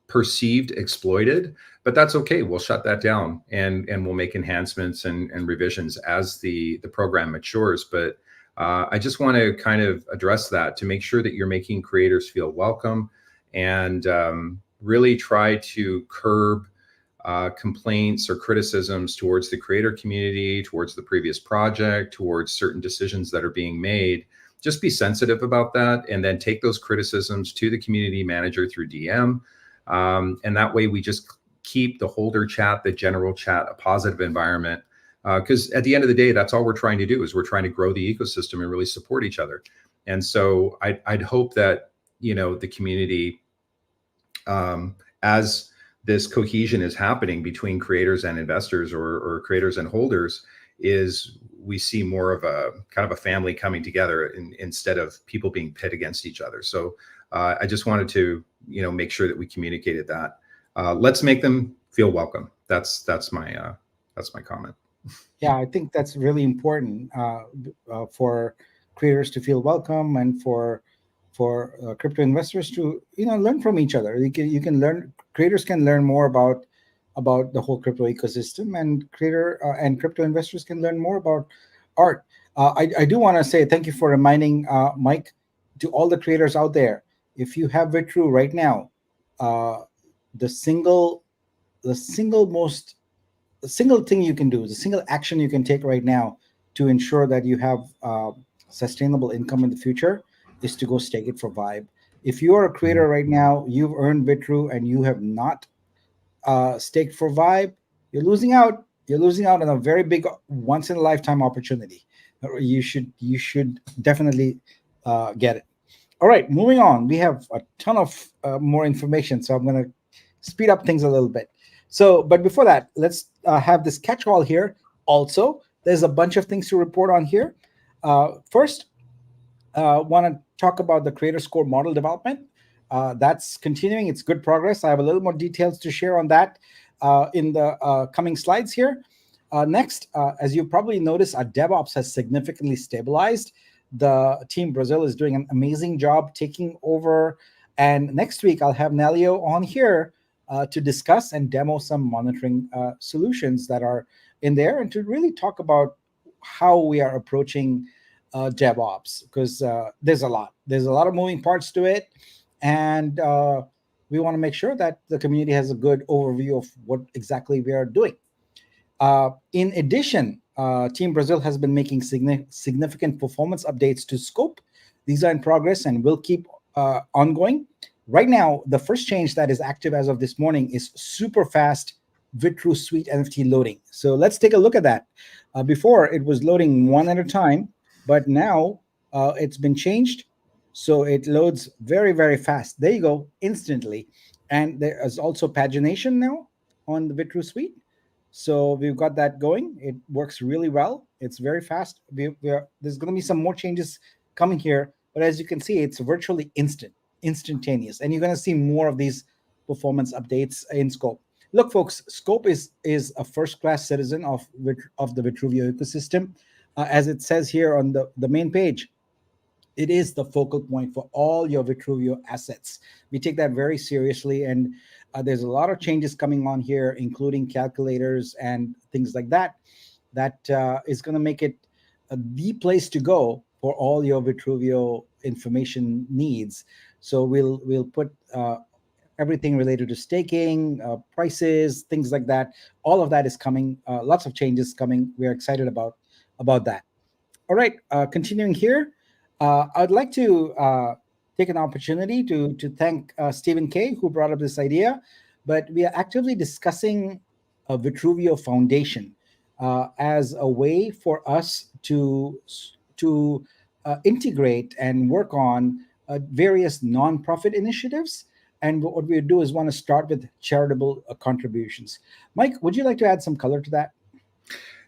perceived exploited, but that's okay. We'll shut that down and we'll make enhancements and revisions as the program matures. But I just want to kind of address that to make sure that you're making creators feel welcome and really try to curb complaints or criticisms towards the creator community, towards the previous project, towards certain decisions that are being made. Just be sensitive about that, and then take those criticisms to the community manager through DM. And that way we just keep the holder chat, the general chat, a positive environment. Because at the end of the day, that's all we're trying to do, is we're trying to grow the ecosystem and really support each other. And so I'd hope that, the community, as this cohesion is happening between creators and investors, or creators and holders, is we see more of a kind of a family coming together instead of people being pit against each other. So I just wanted to, make sure that we communicated that. Let's make them feel welcome. That's my comment. Yeah, I think that's really important for creators to feel welcome, and for crypto investors to learn from each other. You can learn. Creators can learn more about the whole crypto ecosystem, and crypto investors can learn more about art. I do want to say thank you for reminding Mike, to all the creators out there. If you have Vitru right now, the single thing you can do, the single action you can take right now to ensure that you have sustainable income in the future, is to go stake it for Vibe. If you are a creator right now, you've earned Vitru and you have not staked for Vibe, you're losing out. You're losing out on a very big, once in a lifetime opportunity. You should definitely get it. All right, moving on. We have a ton of more information, so I'm going to speed up things a little bit. So, but before that, let's have this catch-all here. Also, there's a bunch of things to report on here. First, want to talk about the creator score model development. That's continuing. It's good progress. I have a little more details to share on that in the coming slides here. Next, as you probably noticed, our DevOps has significantly stabilized. The team Brazil is doing an amazing job taking over. And next week, I'll have Nelio on here to discuss and demo some monitoring solutions that are in there, and to really talk about how we are approaching DevOps, because there's a lot of moving parts to it, and we want to make sure that the community has a good overview of what exactly we are doing. In addition, Team Brazil has been making significant performance updates to Scope. These are in progress and will keep ongoing. Right now, the first change that is active as of this morning is super fast Vitru Suite NFT loading. So let's take a look at that. Before, it was loading one at a time, but now it's been changed. So it loads very, very fast. There you go, instantly. And there is also pagination now on the Vitru Suite. So we've got that going. It works really well. It's very fast. There's going to be some more changes coming here, but as you can see, it's virtually instantaneous. And you're going to see more of these performance updates in Scope. Look, folks, Scope is a first-class citizen of the Vitruveo ecosystem. As it says here on the main page, it is the focal point for all your Vitruveo assets. We take that very seriously, and there's a lot of changes coming on here, including calculators and things like that, that is going to make it the place to go for all your Vitruveo information needs. So we'll put everything related to staking, prices, things like that. All of that is coming. Lots of changes coming. We're excited about that. All right, continuing here. I'd like to take an opportunity to thank Stephen K, who brought up this idea, but we are actively discussing a Vitruveo Foundation as a way for us to integrate and work on various nonprofit initiatives. And what we do is want to start with charitable contributions. Mike, would you like to add some color to that?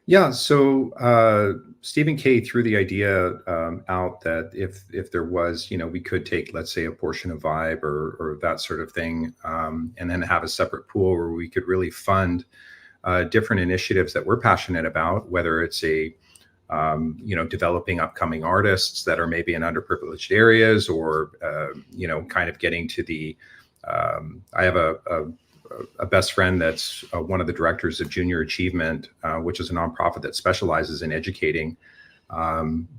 Yeah, so Stephen K threw the idea out that if there was, we could take, let's say, a portion of Vibe or that sort of thing, and then have a separate pool where we could really fund different initiatives that we're passionate about, whether it's developing upcoming artists that are maybe in underprivileged areas, or kind of getting to the. I have a best friend that's one of the directors of Junior Achievement, which is a nonprofit that specializes in educating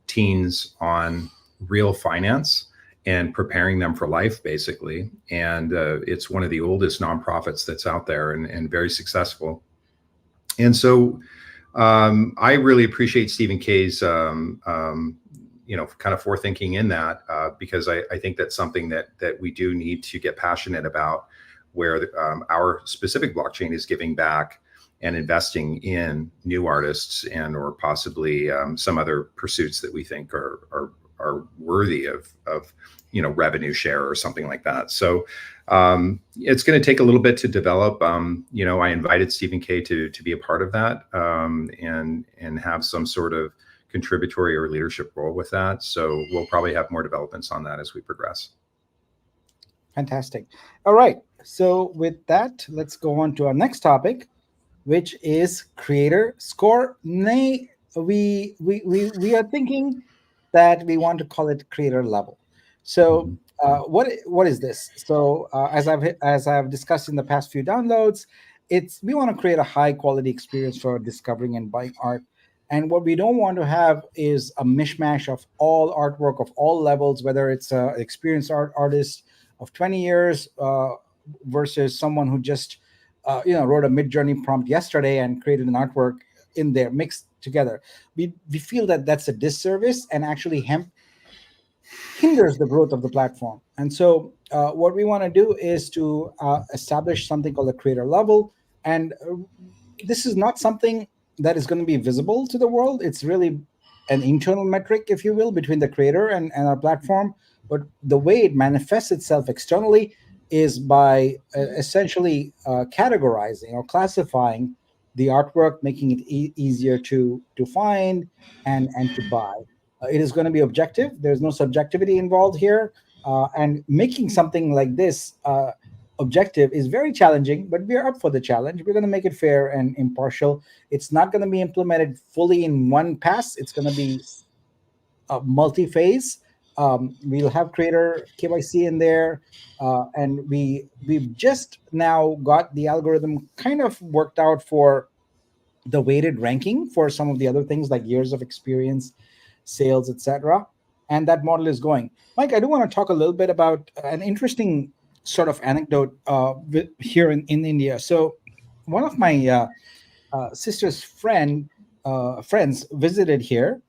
teens on real finance and preparing them for life, basically. And it's one of the oldest nonprofits that's out there, and very successful. And so I really appreciate Stephen K's, kind of forethinking in that, because I think that's something that we do need to get passionate about, where our specific blockchain is giving back and investing in new artists and or possibly some other pursuits that we think are worthy of revenue share or something like that. So it's going to take a little bit to develop. I invited Stephen K to be a part of that, and have some sort of contributory or leadership role with that. So we'll probably have more developments on that as we progress. Fantastic. All right. So with that, let's go on to our next topic, which is creator score. Nay, we are thinking that we want to call it creator level. So what is this? So as I've discussed in the past few downloads, we want to create a high quality experience for discovering and buying art. And what we don't want to have is a mishmash of all artwork of all levels, whether it's an experienced artist of 20 years versus someone who just wrote a mid-journey prompt yesterday and created an artwork in there mixed together. We feel that that's a disservice and actually hinders the growth of the platform. And so what we want to do is to establish something called a creator level. And this is not something that is going to be visible to the world. It's really an internal metric, if you will, between the creator and our platform. But the way it manifests itself externally is by essentially categorizing or classifying the artwork, making it easier to find and to buy. It is going to be objective. There's no subjectivity involved here. And making something like this objective is very challenging, but we're up for the challenge. We're going to make it fair and impartial. It's not going to be implemented fully in one pass. It's going to be multi-phase. We'll have creator KYC in there, and we've just now got the algorithm kind of worked out for the weighted ranking for some of the other things like years of experience, sales, etc. And that model is going. Mike, I do want to talk a little bit about an interesting sort of anecdote here in India. So one of my sister's friends visited here,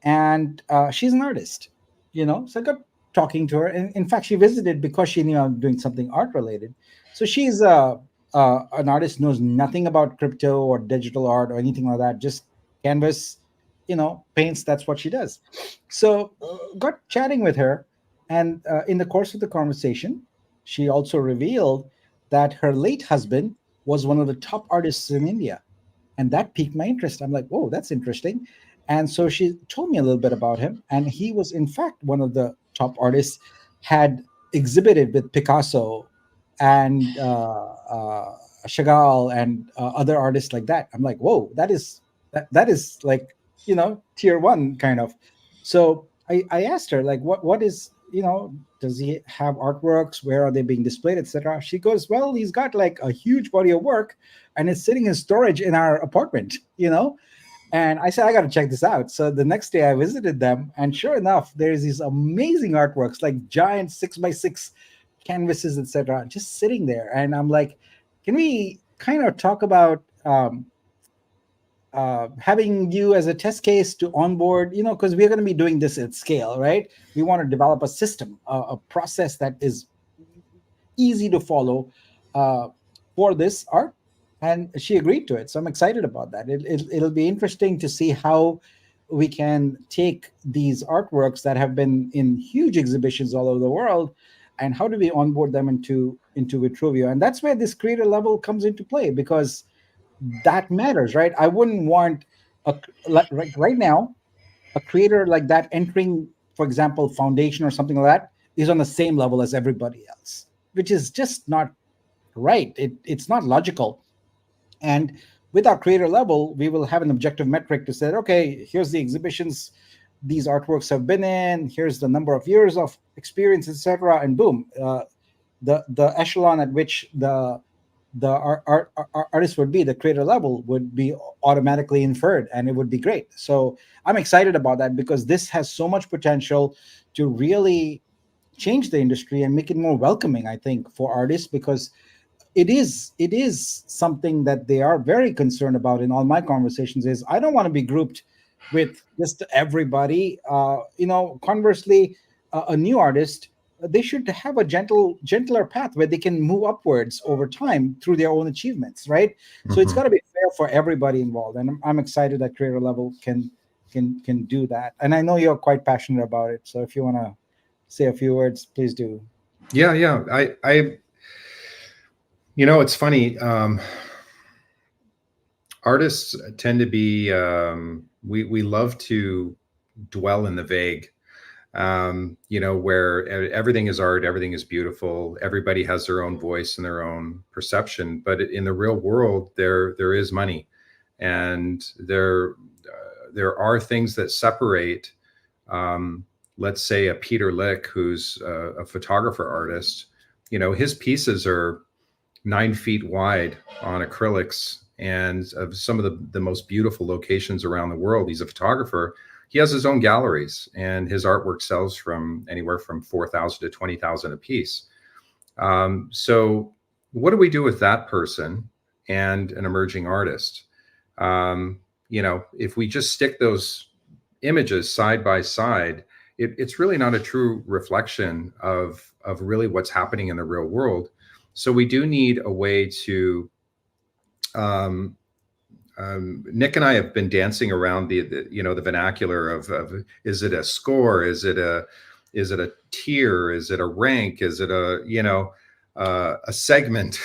and she's an artist, so I got talking to her. And in fact, she visited because she knew I'm doing something art related. So she's an artist, knows nothing about crypto or digital art or anything like that, just canvas, paints. That's what she does. So got chatting with her, and in the course of the conversation, she also revealed that her late husband was one of the top artists in India, and that piqued my interest. I'm like, whoa, that's interesting. And so she told me a little bit about him, and he was in fact one of the top artists, had exhibited with Picasso and Chagall and other artists like that. I'm like, whoa, that is like, tier one kind of. So I asked her, like, what is, does he have artworks? Where are they being displayed, etc.? She goes, well, he's got like a huge body of work, and it's sitting in storage in our apartment, And I said, I got to check this out. So the next day I visited them, and sure enough, there's these amazing artworks, like giant 6x6 canvases, etc., just sitting there. And I'm like, can we kind of talk about having you as a test case to onboard, because we're going to be doing this at scale, right? We want to develop a system, a process that is easy to follow for this art. And she agreed to it. So I'm excited about that. It'll be interesting to see how we can take these artworks that have been in huge exhibitions all over the world, and how do we onboard them into Vitruveo. And that's where this creator level comes into play, because that matters, right? I wouldn't want right now, a creator like that entering, for example, foundation or something like that, is on the same level as everybody else, which is just not right. It's not logical. And with our creator level, we will have an objective metric to say, okay, here's the exhibitions these artworks have been in, here's the number of years of experience, etc., and boom, the echelon at which the artist would be, the creator level would be automatically inferred, and it would be great. So I'm excited about that because this has so much potential to really change the industry and make it more welcoming, I think, for artists, because it is something that they are very concerned about in all my conversations. Is I don't want to be grouped with just everybody. Conversely, a new artist, they should have a gentler path where they can move upwards over time through their own achievements, right? So it's got to be fair for everybody involved, and I'm excited that creator level can do that. And I know you're quite passionate about it, so if you want to say a few words, please do. Yeah. It's funny. Artists tend to be, we love to dwell in the vague, where everything is art, everything is beautiful, everybody has their own voice and their own perception. But in the real world, there is money, and there are things that separate. Let's say a Peter Lick, who's a photographer artist. His pieces are 9 feet wide on acrylics, and of some of the most beautiful locations around the world. He's a photographer. He has his own galleries, and his artwork sells from anywhere from 4,000 to 20,000 a piece. So what do we do with that person and an emerging artist? If we just stick those images side by side, it's really not a true reflection of really what's happening in the real world. So we do need a way to, Nick and I have been dancing around the vernacular of is it a score? Is it a tier? Is it a rank? Is it a segment?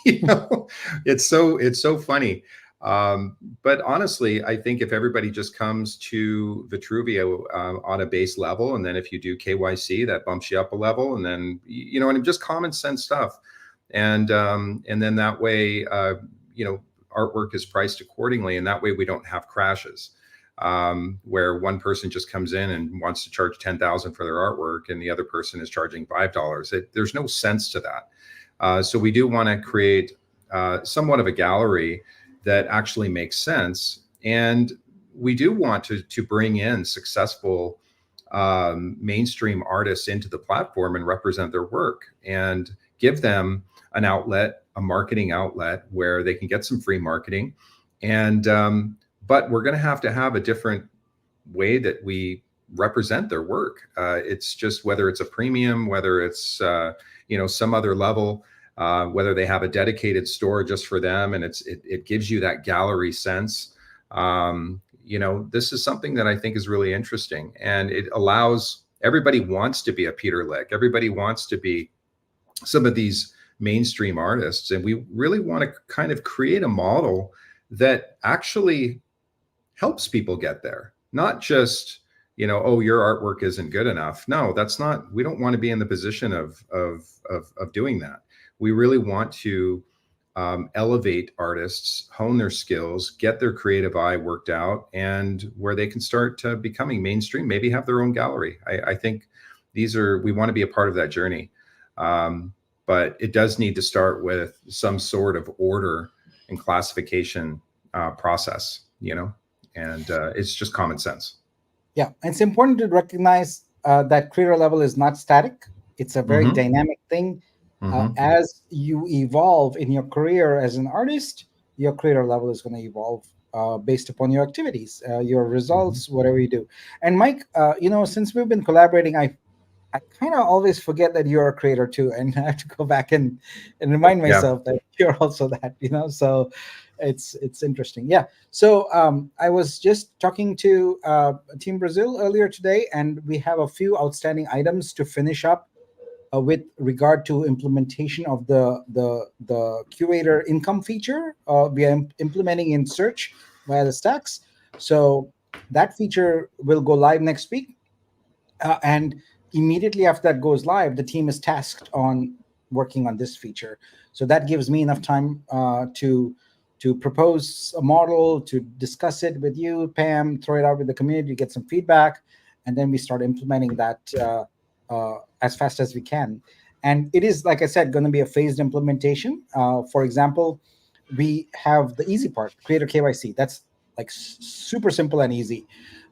It's so funny. But honestly, I think if everybody just comes to Vitruveo on a base level, and then if you do KYC, that bumps you up a level, and then and just common sense stuff, and then that way, artwork is priced accordingly, and that way we don't have crashes where one person just comes in and wants to charge 10,000 for their artwork, and the other person is charging $5. There's no sense to that. So we do want to create somewhat of a gallery that actually makes sense. And we do want to bring in successful mainstream artists into the platform and represent their work and give them an outlet, a marketing outlet where they can get some free marketing. And but we're going to have a different way that we represent their work. It's just whether it's a premium, whether it's some other level, whether they have a dedicated store just for them, and it gives you that gallery sense. This is something that I think is really interesting, and it allows everybody wants to be a Peter Lick. Everybody wants to be some of these mainstream artists, and we really want to kind of create a model that actually helps people get there, not just oh, your artwork isn't good enough. No, that's not. We don't want to be in the position of doing that. We really want to elevate artists, hone their skills, get their creative eye worked out, and where they can start becoming mainstream, maybe have their own gallery. I think we want to be a part of that journey. But it does need to start with some sort of order and classification process, and it's just common sense. Yeah, and it's important to recognize that creator level is not static. It's a very dynamic thing. As you evolve in your career as an artist, your creator level is going to evolve based upon your activities, your results, whatever you do. And Mike, since we've been collaborating, I kind of always forget that you're a creator too, and I have to go back and remind myself that you're also that. So it's interesting. Yeah. So I was just talking to Team Brazil earlier today, and we have a few outstanding items to finish up with regard to implementation of the curator income feature we are implementing in search via the stacks. So that feature will go live next week. And immediately after that goes live, the team is tasked on working on this feature. So that gives me enough time to propose a model, to discuss it with you, Pam, throw it out with the community, get some feedback, and then we start implementing that as fast as we can. And it is, like I said, going to be a phased implementation. For example, we have the easy part, creator KYC. That's like super simple and easy.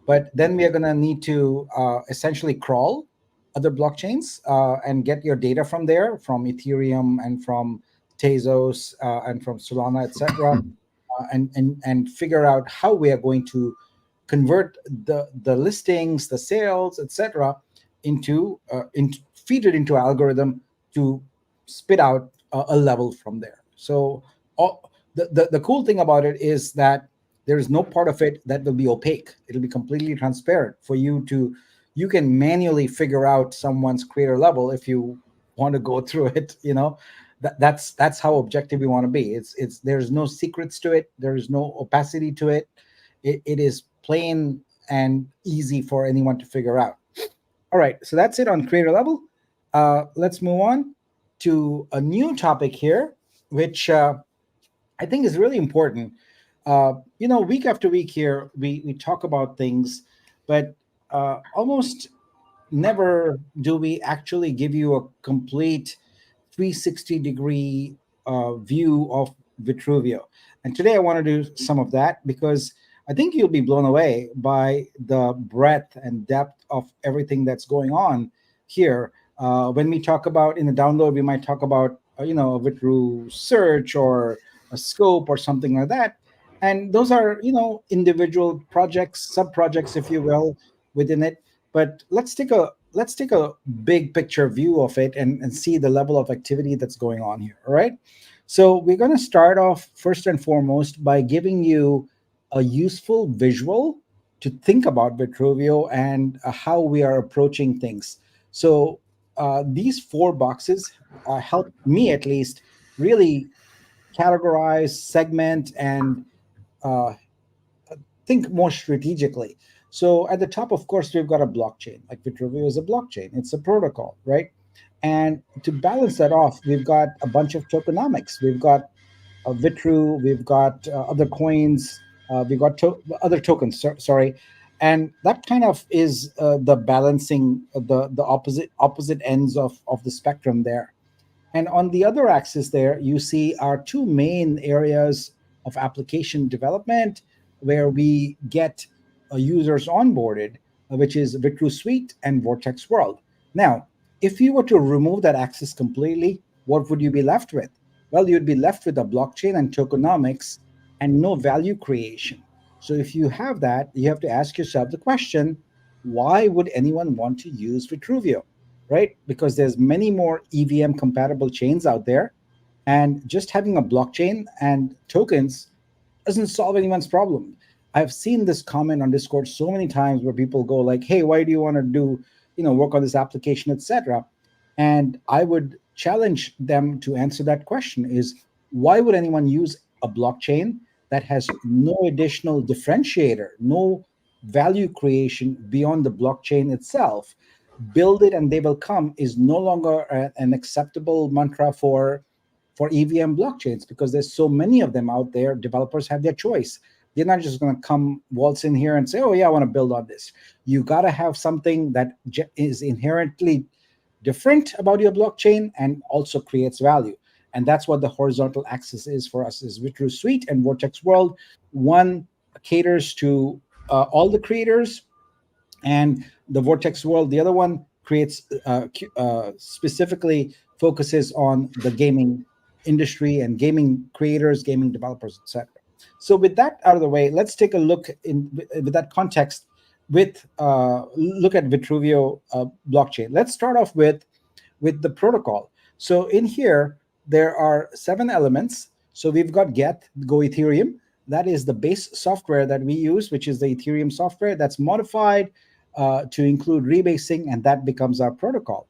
But then we are going to need to essentially crawl other blockchains and get your data from there, from Ethereum and from Tezos and from Solana, etc., and figure out how we are going to convert the listings, the sales, etc., into feed it into algorithm to spit out a level from there. So the cool thing about it is that there is no part of it that will be opaque. It'll be completely transparent for you to, you can manually figure out someone's creator level if you want to go through it. That's how objective we want to be. It's there's no secrets to it. There is no opacity to it. It is plain and easy for anyone to figure out. All right, so that's it on creator level. Let's move on to a new topic here, which I think is really important. Week after week here, we talk about things, but almost never do we actually give you a complete 360-degree view of Vitruveo. And today I want to do some of that because I think you'll be blown away by the breadth and depth of everything that's going on here. When we talk about in the download, we might talk about, a Vitru search or a scope or something like that. And those are, individual projects, sub projects, if you will, within it. But let's take a big picture view of it and see the level of activity that's going on here. All right. So we're going to start off first and foremost by giving you a useful visual to think about Vitruveo and how we are approaching things. So these four boxes help me at least really categorize, segment, and uh, think more strategically. So at the top, of course, we've got a blockchain. Like Vitruveo is a blockchain. It's a protocol, right? And to balance that off, we've got a bunch of tokenomics. We've got Vitru, we've got other coins, we've got other tokens. Sorry, and that kind of is the balancing the opposite ends of the spectrum there. And on the other axis there, you see our two main areas of application development where we get users onboarded, which is Vitru Suite and Vortex World. Now, if you were to remove that axis completely, what would you be left with? Well, you'd be left with a blockchain and tokenomics and no value creation. So if you have that, you have to ask yourself the question, why would anyone want to use Vitruveo? Right? Because there's many more EVM compatible chains out there, and just having a blockchain and tokens doesn't solve anyone's problem. I've seen this comment on Discord so many times where people go like, "Hey, why do you want to do, work on this application, etc." And I would challenge them to answer that question: is why would anyone use a blockchain that has no additional differentiator, no value creation beyond the blockchain itself? Build it and they will come is no longer an acceptable mantra for EVM blockchains because there's so many of them out there. Developers have their choice. They're not just going to come waltz in here and say, "Oh yeah, I want to build on this." You got to have something that is inherently different about your blockchain and also creates value. And that's what the horizontal axis is for us: is Vitru Suite and Vortex World. One caters to all the creators, and the Vortex World, the other one, creates specifically focuses on the gaming industry and gaming creators, gaming developers, etc. So with that out of the way, let's take a look with that context with look at Vitruveo blockchain. Let's start off with the protocol. So in here there are 7 elements. So we've got Get Go Ethereum. That is the base software that we use, which is the Ethereum software that's modified to include rebasing, and that becomes our protocol.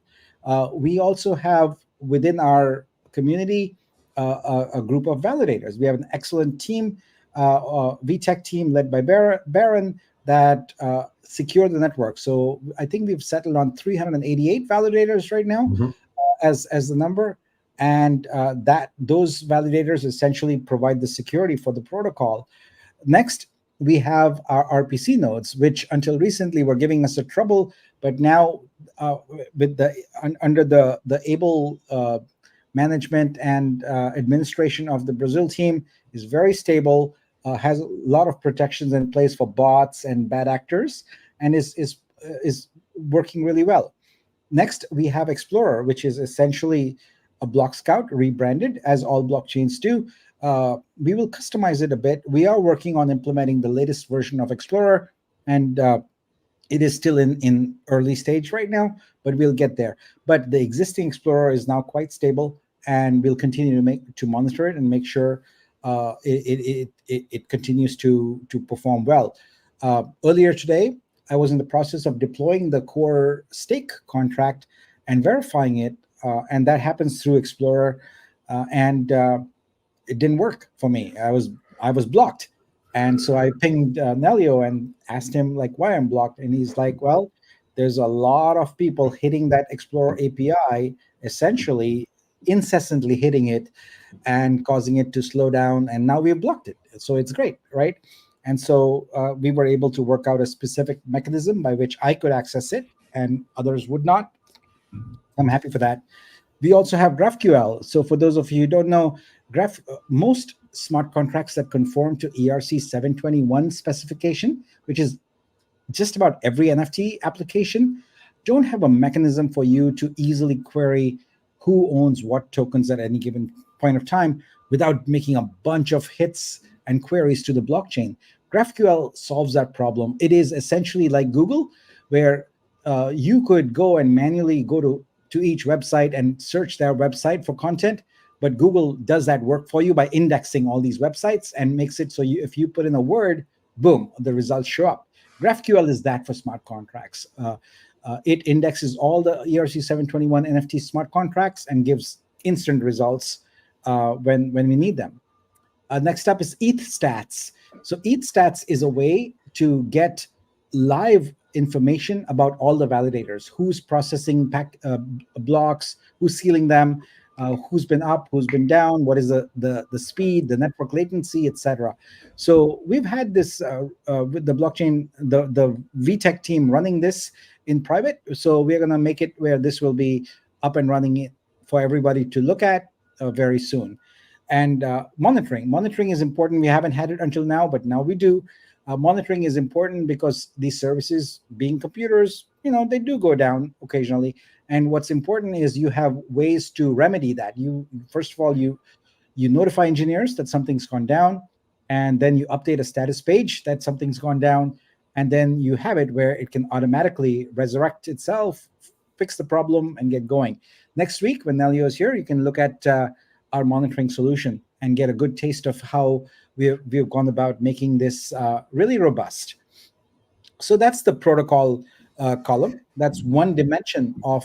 We also have within our community a group of validators. We have an excellent team VTech team led by Baron that secure the network. So I think we've settled on 388 validators right now as the number, and that those validators essentially provide the security for the protocol. Next, we have our RPC nodes, which until recently were giving us a trouble, but now with under the able management and administration of the Brazil team is very stable, has a lot of protections in place for bots and bad actors, and is working really well. Next, we have Explorer, which is essentially a block scout rebranded, as all blockchains do. We will customize it a bit. We are working on implementing the latest version of Explorer, and it is still in early stage right now, but we'll get there. But the existing Explorer is now quite stable, and we'll continue to monitor it and make sure it continues to perform well. Earlier today, I was in the process of deploying the core stake contract and verifying it, and that happens through Explorer, and it didn't work for me. I was blocked, and so I pinged Nelio and asked him like why I'm blocked, and he's like, well, there's a lot of people hitting that Explorer API, essentially incessantly hitting it and causing it to slow down, and now we've blocked it. So it's great, right? And so we were able to work out a specific mechanism by which I could access it and others would not. I'm happy for that. We also have GraphQL. So for those of you who don't know, most smart contracts that conform to ERC 721 specification, which is just about every NFT application, don't have a mechanism for you to easily query who owns what tokens at any given point of time without making a bunch of hits and queries to the blockchain. GraphQL solves that problem. It is essentially like Google, where you could go and manually go to each website and search their website for content, but Google does that work for you by indexing all these websites and makes it so if you put in a word, boom, the results show up. GraphQL is that for smart contracts. It indexes all the ERC 721 NFT smart contracts and gives instant results when we need them. Next up is ETH Stats. So ETH Stats is a way to get live information about all the validators, who's processing blocks, who's sealing them, who's been up, who's been down, what is the speed, the network latency, etc. So we've had this with the blockchain, the VTech team running this in private. So we're going to make it where this will be up and running for everybody to look at very soon. And monitoring is important. We haven't had it until now, but now we do. Monitoring is important because these services, being computers, they do go down occasionally. And what's important is you have ways to remedy that. First of all, you notify engineers that something's gone down, and then you update a status page that something's gone down, and then you have it where it can automatically resurrect itself, fix the problem, and get going. Next week, when Nelio is here, you can look at our monitoring solution and get a good taste of how we've gone about making this really robust. So that's the protocol column. That's one dimension of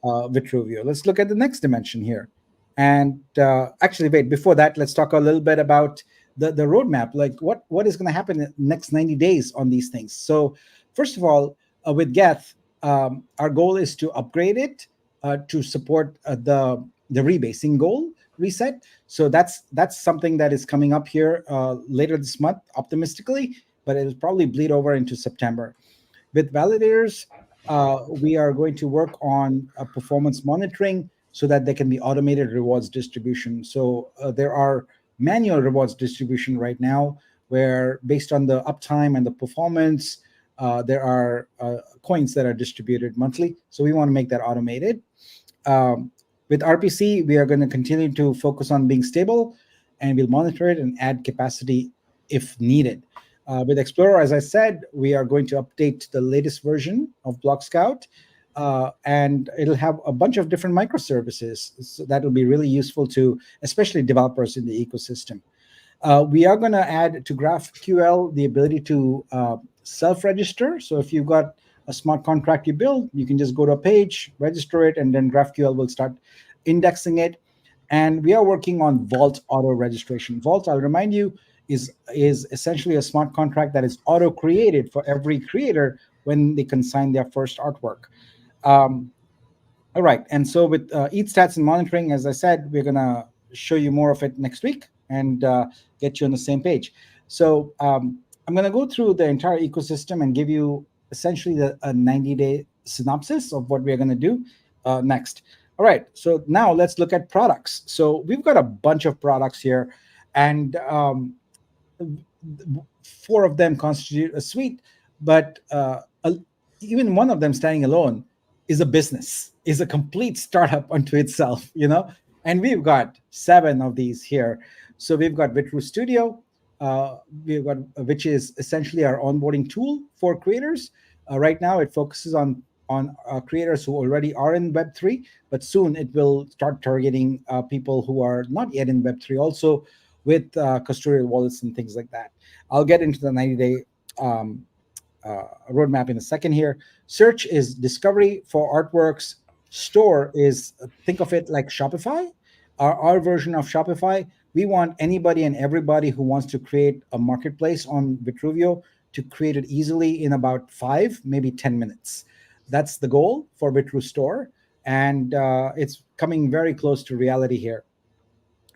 Vitruveo. Let's look at the next dimension here. And actually, wait, before that, let's talk a little bit about the roadmap. Like what is going to happen in the next 90 days on these things. So first of all, with Geth, our goal is to upgrade it to support the rebasing goal reset. So that's something that is coming up here later this month, optimistically, but it will probably bleed over into September. With validators, we are going to work on performance monitoring so that there can be automated rewards distribution. So there are manual rewards distribution right now, where based on the uptime and the performance, there are coins that are distributed monthly. So we want to make that automated. With RPC, we are going to continue to focus on being stable, and we'll monitor it and add capacity if needed. With Explorer, as I said, we are going to update the latest version of Block Scout, and it'll have a bunch of different microservices. So that will be really useful to especially developers in the ecosystem. We are going to add to GraphQL the ability to self-register. So if you've got a smart contract you build, you can just go to a page, register it, and then GraphQL will start indexing it. And we are working on Vault auto registration. Vault, I'll remind you, is essentially a smart contract that is auto created for every creator when they consign their first artwork. All right, and so with ETH stats and monitoring, as I said, we're gonna show you more of it next week and get you on the same page. So I'm gonna go through the entire ecosystem and give you essentially a 90-day synopsis of what we're gonna do next. All right, so now let's look at products. So we've got a bunch of products here, and 4 of them constitute a suite, but even one of them standing alone is a business, is a complete startup unto itself, And we've got 7 of these here. So we've got Vitru Studio, which is essentially our onboarding tool for creators. Right now, it focuses on creators who already are in Web3, but soon it will start targeting people who are not yet in Web3 also, with custodial wallets and things like that. I'll get into the 90-day roadmap in a second here. Search is discovery for artworks. Store is, think of it like Shopify, our version of Shopify. We want anybody and everybody who wants to create a marketplace on Vitruveo to create it easily in about 5, maybe 10 minutes. That's the goal for Vitru Store, and it's coming very close to reality here.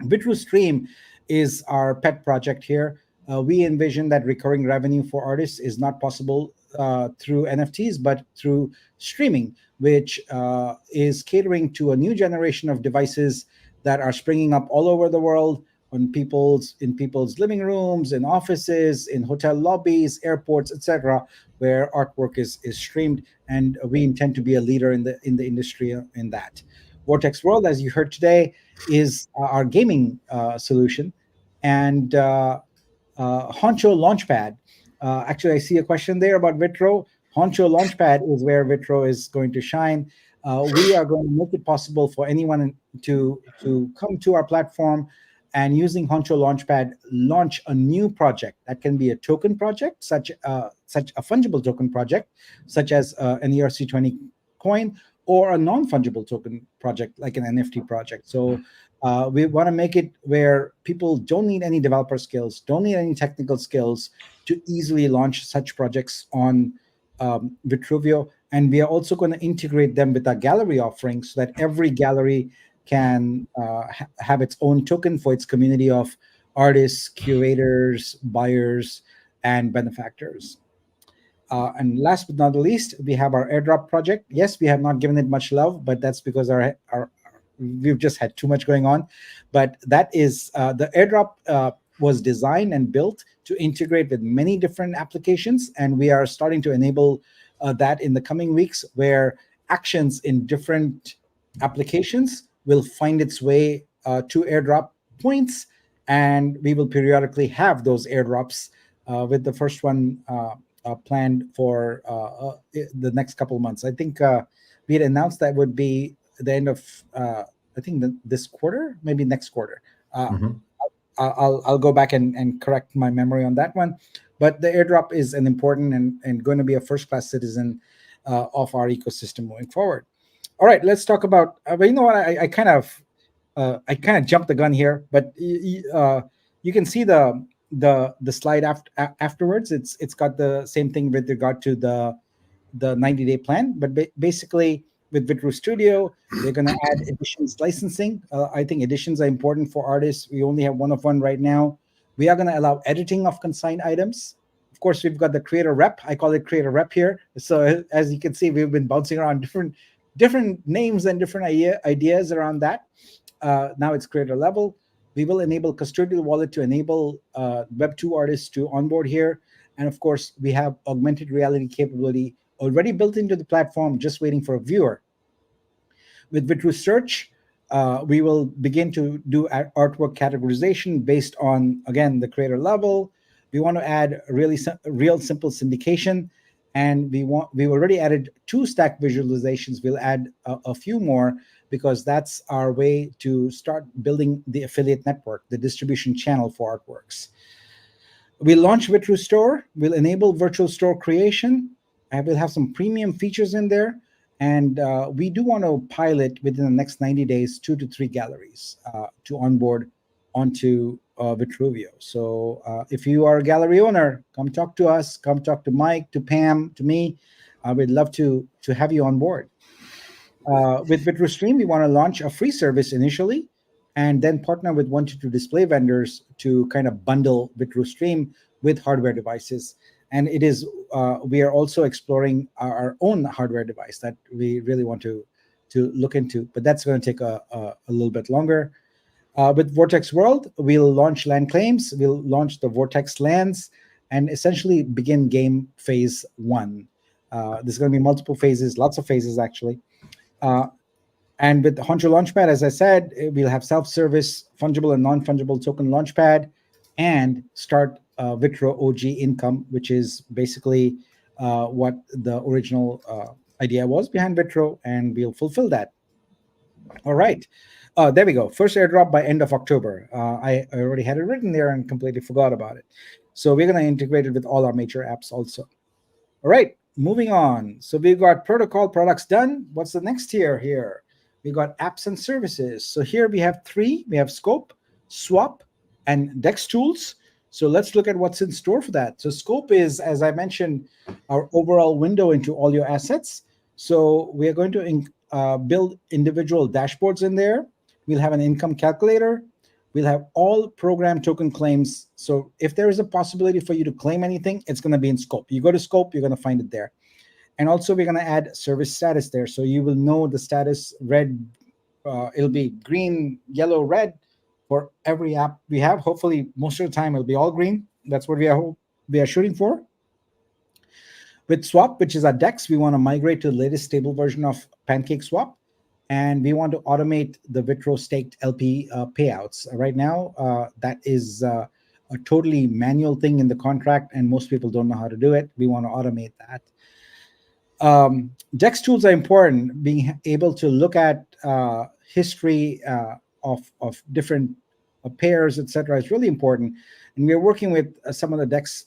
Vitru Stream is our pet project here. We envision that recurring revenue for artists is not possible through NFTs, but through streaming, which is catering to a new generation of devices that are springing up all over the world, in people's living rooms, in offices, in hotel lobbies, airports, etc., where artwork is streamed, and we intend to be a leader in the industry in that. Vortex World, as you heard today, is our gaming solution, and Honcho Launchpad. Actually, I see a question there about Vitro. Honcho Launchpad is where Vitro is going to shine. We are going to make it possible for anyone to come to our platform and, using Honcho Launchpad, launch a new project. That can be a token project, such a fungible token project, such as an ERC20 coin, or a non-fungible token project like an NFT project. So we want to make it where people don't need any developer skills, don't need any technical skills to easily launch such projects on Vitruveo. And we are also going to integrate them with our gallery offerings so that every gallery can have its own token for its community of artists, curators, buyers, and benefactors. And last but not the least, we have our airdrop project. Yes, we have not given it much love, but that's because we've just had too much going on. But that is the airdrop was designed and built to integrate with many different applications, and we are starting to enable that in the coming weeks, where actions in different applications will find its way to airdrop points, and we will periodically have those airdrops, with the first one planned for the next couple of months. I think we had announced that would be the end of this quarter, maybe next quarter. I'll go back and correct my memory on that one. But the airdrop is an important and going to be a first-class citizen of our ecosystem moving forward. All right, let's talk about. But you know what? I kind of jumped the gun here, but you can see the slide afterwards. It's got the same thing with regard to the 90-day plan, but basically with Vitru Studio, they're going to add editions licensing. I think editions are important for artists. We only have one of one right now. We are going to allow editing of consigned items. Of course, we've got the creator rep. I call it creator rep here. So as you can see, we've been bouncing around different names and different ideas around that. Now it's creator level. We will enable custodial wallet to enable Web2 artists to onboard here. And of course, we have augmented reality capability already built into the platform, just waiting for a viewer. With Vitru Search, we will begin to do artwork categorization based on, again, the creator level. We want to add real simple syndication, and we already added 2 stack visualizations. We'll add a few more, because that's our way to start building the affiliate network, the distribution channel for artworks. We'll launch Vitru Store. We'll enable virtual store creation. And we'll have some premium features in there. And we do want to pilot within the next 90 days 2 to 3 galleries to onboard onto Vitruveo. So if you are a gallery owner, come talk to us, come talk to Mike, to Pam, to me. We'd love to have you on board. With VitruStream, we want to launch a free service initially, and then partner with 1 to 2 display vendors to kind of bundle VitruStream with hardware devices. And it is we are also exploring our own hardware device that we really want to look into, but that's going to take a little bit longer. With Vortex World, we'll launch land claims, we'll launch the Vortex lands, and essentially begin game phase 1. There's going to be multiple phases, lots of phases actually. And with the Honcho Launchpad, as I said, we'll have self-service, fungible and non-fungible token launchpad, and start Vitro OG income, which is basically what the original idea was behind Vitro, and we'll fulfill that. All right. There we go. First airdrop by end of October. I already had it written there and completely forgot about it. So we're going to integrate it with all our major apps also. All right, moving on. So we've got protocol products done. What's the next tier here? We got apps and services. So here we have 3. We have Scope, Swap, and Dex tools. So let's look at what's in store for that. So Scope is, as I mentioned, our overall window into all your assets. So we are going to build individual dashboards in there. We'll have an income calculator. We'll have all program token claims. So if there is a possibility for you to claim anything, it's going to be in Scope. You go to Scope, you're going to find it there. And also we're going to add service status there. So you will know the status red. It'll be green, yellow, red for every app we have. Hopefully, most of the time it'll be all green. That's what we are shooting for. With Swap, which is our DEX, we want to migrate to the latest stable version of Pancake Swap. And we want to automate the Vitro staked LP payouts. Right now, that is a totally manual thing in the contract, and most people don't know how to do it. We want to automate that. DEX tools are important. Being able to look at history of different pairs, etc., is really important. And we are working with some of the DEX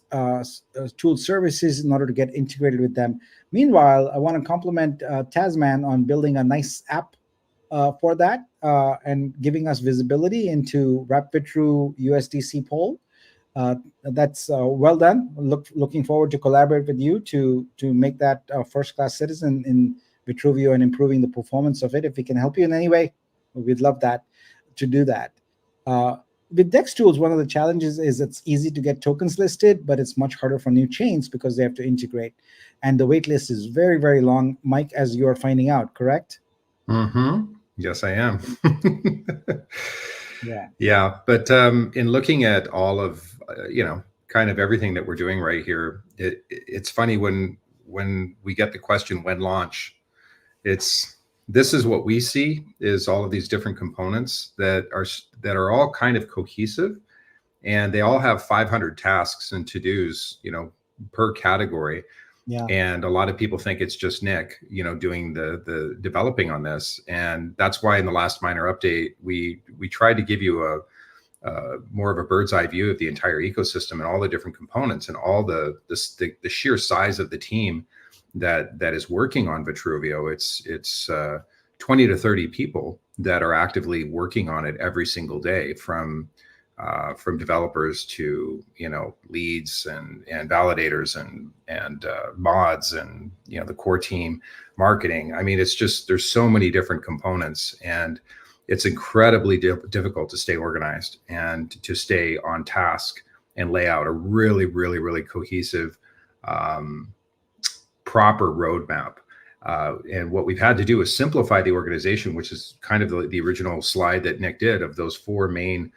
tool services in order to get integrated with them. Meanwhile, I want to compliment Tasman on building a nice app for that and giving us visibility into Wrap Vitru USDC poll. That's well done. Looking forward to collaborate with you to make that first-class citizen in Vitruveo and improving the performance of it. If we can help you in any way, we'd love that to do that. With DEX tools, one of the challenges is it's easy to get tokens listed, but it's much harder for new chains because they have to integrate. And the wait list is very, very long, Mike, as you are finding out, correct? Mm-hmm. Yes, I am. Yeah. Yeah. But in looking at all of, kind of everything that we're doing right here, it's funny when we get the question, when launch, this is what we see is all of these different components that are all kind of cohesive, and they all have 500 tasks and to-dos, per category. Yeah. And a lot of people think it's just Nick, doing the developing on this. And that's why in the last minor update, we tried to give you a more of a bird's eye view of the entire ecosystem and all the different components and all the sheer size of the team that is working on Vitruveo. It's 20 to 30 people that are actively working on it every single day, from developers to leads and validators and mods and the core team, marketing. I mean, it's just, there's so many different components, and it's incredibly difficult to stay organized and to stay on task and lay out a really, really, really cohesive, proper roadmap. And what we've had to do is simplify the organization, which is kind of the original slide that Nick did of those 4 main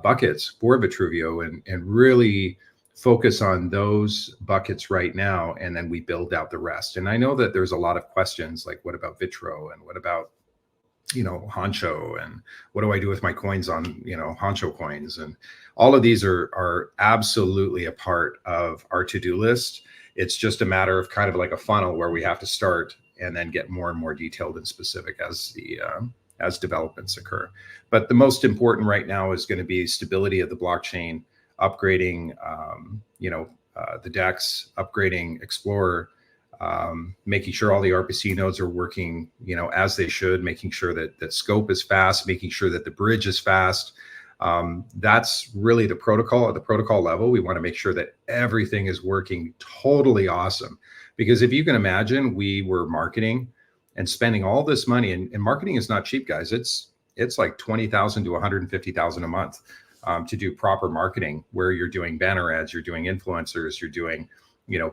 buckets for Vitruveo, and really focus on those buckets right now, and then we build out the rest. And I know that there's a lot of questions like, what about Vitro, and what about Honcho, and what do I do with my coins on Honcho coins? And all of these are absolutely a part of our to-do list. It's just a matter of kind of like a funnel where we have to start and then get more and more detailed and specific as developments occur. But the most important right now is going to be stability of the blockchain, upgrading the DEX, upgrading Explorer, making sure all the RPC nodes are working as they should, making sure that Scope is fast, making sure that the bridge is fast, That's really the protocol. At the protocol level, we want to make sure that everything is working totally awesome. Because if you can imagine, we were marketing and spending all this money, and marketing is not cheap, guys. It's like 20,000 to 150,000 a month to do proper marketing, where you're doing banner ads, you're doing influencers, you're doing,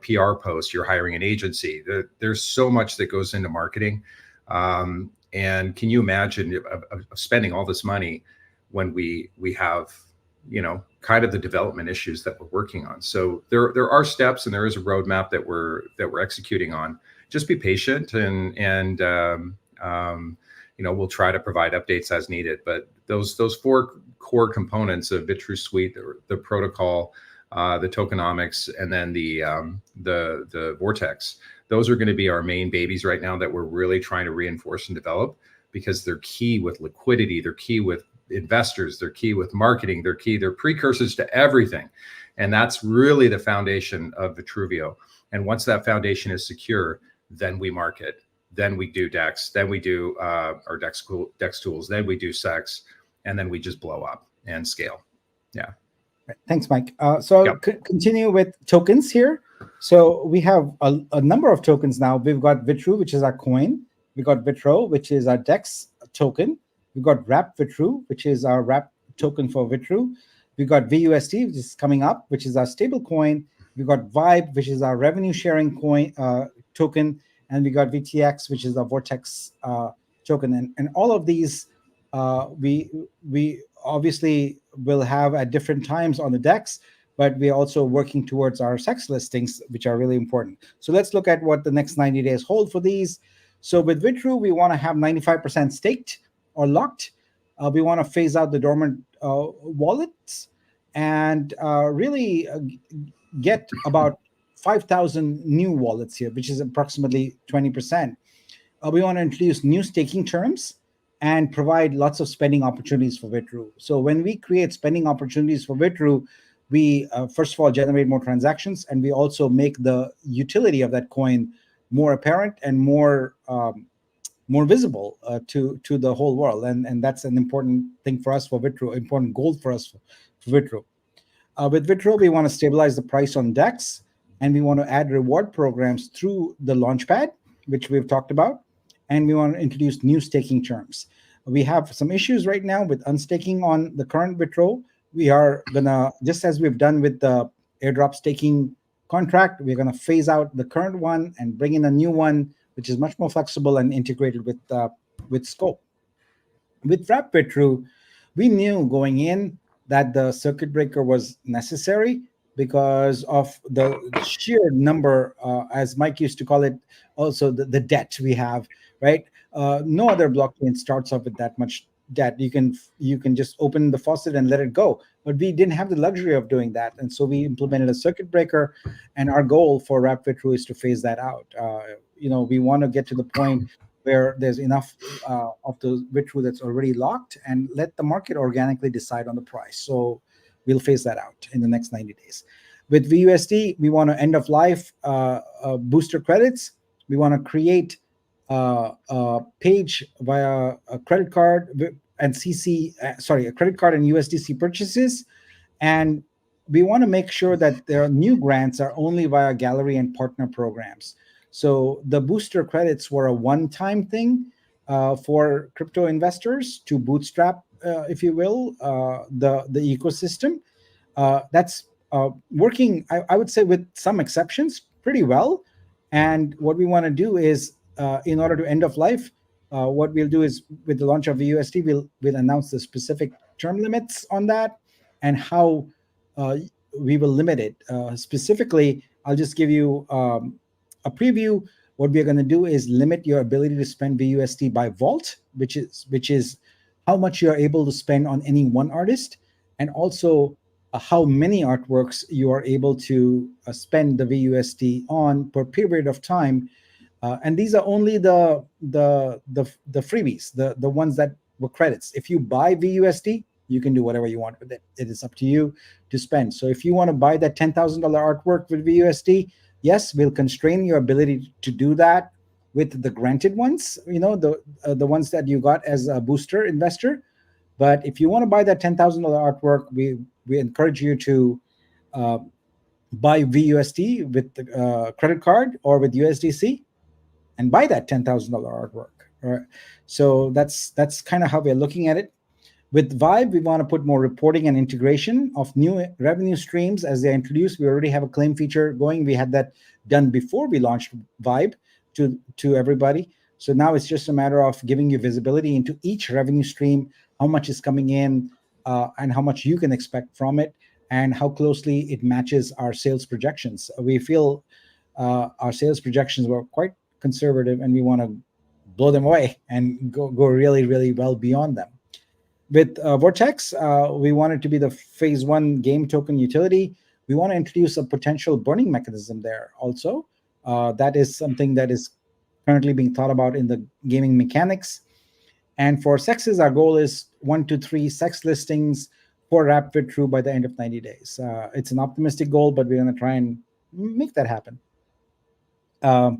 PR posts, you're hiring an agency. There's so much that goes into marketing. And can you imagine of spending all this money when we have, kind of the development issues that we're working on? So there are steps, and there is a roadmap that we're executing on. Just be patient, and we'll try to provide updates as needed. But those 4 core components of VitruSuite, the protocol, the tokenomics, and then the Vortex, those are going to be our main babies right now that we're really trying to reinforce and develop, because they're key with liquidity, they're key with investors, they're key with marketing, they're precursors to everything. And that's really the foundation of Vitruveo. And once that foundation is secure, then we market, then we do DEX, then we do our DEX tools, then we do SEX, and then we just blow up and scale. Yeah. Thanks, Mike. Continue with tokens here. So we have a number of tokens now. We've got Vitru, which is our coin. We got Vitro, which is our DEX token. We've got Wrap Vitru, which is our wrap token for Vitru. We've got VUSD, which is coming up, which is our stable coin. We've got Vibe, which is our revenue sharing coin token. And we got VTX, which is our Vortex token. And all of these we obviously will have at different times on the DEX, but we're also working towards our SEX listings, which are really important. So let's look at what the next 90 days hold for these. So with Vitru, we want to have 95% staked or locked. We want to phase out the dormant wallets and really get about 5,000 new wallets here, which is approximately 20%. We want to introduce new staking terms and provide lots of spending opportunities for Vitru. So when we create spending opportunities for Vitru, we first of all generate more transactions, and we also make the utility of that coin more apparent and more visible to the whole world. And that's an important thing for us for Vitru, important goal for us for Vitru. With Vitru, we want to stabilize the price on DEX, and we want to add reward programs through the Launchpad, which we've talked about, and we want to introduce new staking terms. We have some issues right now with unstaking on the current Vitru. We are gonna, just as we've done with the airdrop staking contract, we're gonna phase out the current one and bring in a new one, which is much more flexible and integrated with Scope. With Wrap Vitru, we knew going in that the circuit breaker was necessary because of the sheer number, as Mike used to call it, also the debt we have, right? No other blockchain starts off with that much debt. You can just open the faucet and let it go. But we didn't have the luxury of doing that. And so we implemented a circuit breaker, and our goal for Wrap Vitru is to phase that out. We want to get to the point where there's enough of the Vitru that's already locked and let the market organically decide on the price. So we'll phase that out in the next 90 days. With VUSD, we want to end of life booster credits. We want to create a page via a credit card and a credit card and USDC purchases. And we want to make sure that their new grants are only via gallery and partner programs. So the booster credits were a one-time thing for crypto investors to bootstrap, if you will, the ecosystem. That's working, I would say, with some exceptions, pretty well. And what we want to do is, in order to end of life, what we'll do is, with the launch of VUSD, we'll announce the specific term limits on that and how we will limit it. Specifically, I'll just give you a preview. What we're going to do is limit your ability to spend VUSD by vault, which is how much you're able to spend on any one artist, and also how many artworks you are able to spend the VUSD on per period of time. And these are only the freebies, the ones that were credits. If you buy VUSD, you can do whatever you want with it. It is up to you to spend. So if you want to buy that $10,000 artwork with VUSD, yes, we'll constrain your ability to do that with the granted ones, the ones that you got as a booster investor. But if you want to buy that $10,000 artwork, we encourage you to buy VUSD with the credit card or with USDC and buy that $10,000 artwork. All right. So that's kind of how we're looking at it. With Vibe, we want to put more reporting and integration of new revenue streams as they're introduced. We already have a claim feature going. We had that done before we launched Vibe to everybody. So now it's just a matter of giving you visibility into each revenue stream, how much is coming in, and how much you can expect from it, and how closely it matches our sales projections. We feel our sales projections were quite conservative, and we want to blow them away and go really, really well beyond them. With Vortex, we want it to be the phase 1 game token utility. We want to introduce a potential burning mechanism there also. That is something that is currently being thought about in the gaming mechanics. And for sexes, our goal is 1 to 3 sex listings for wrap Vitru by the end of 90 days. It's an optimistic goal, but we're going to try and make that happen. All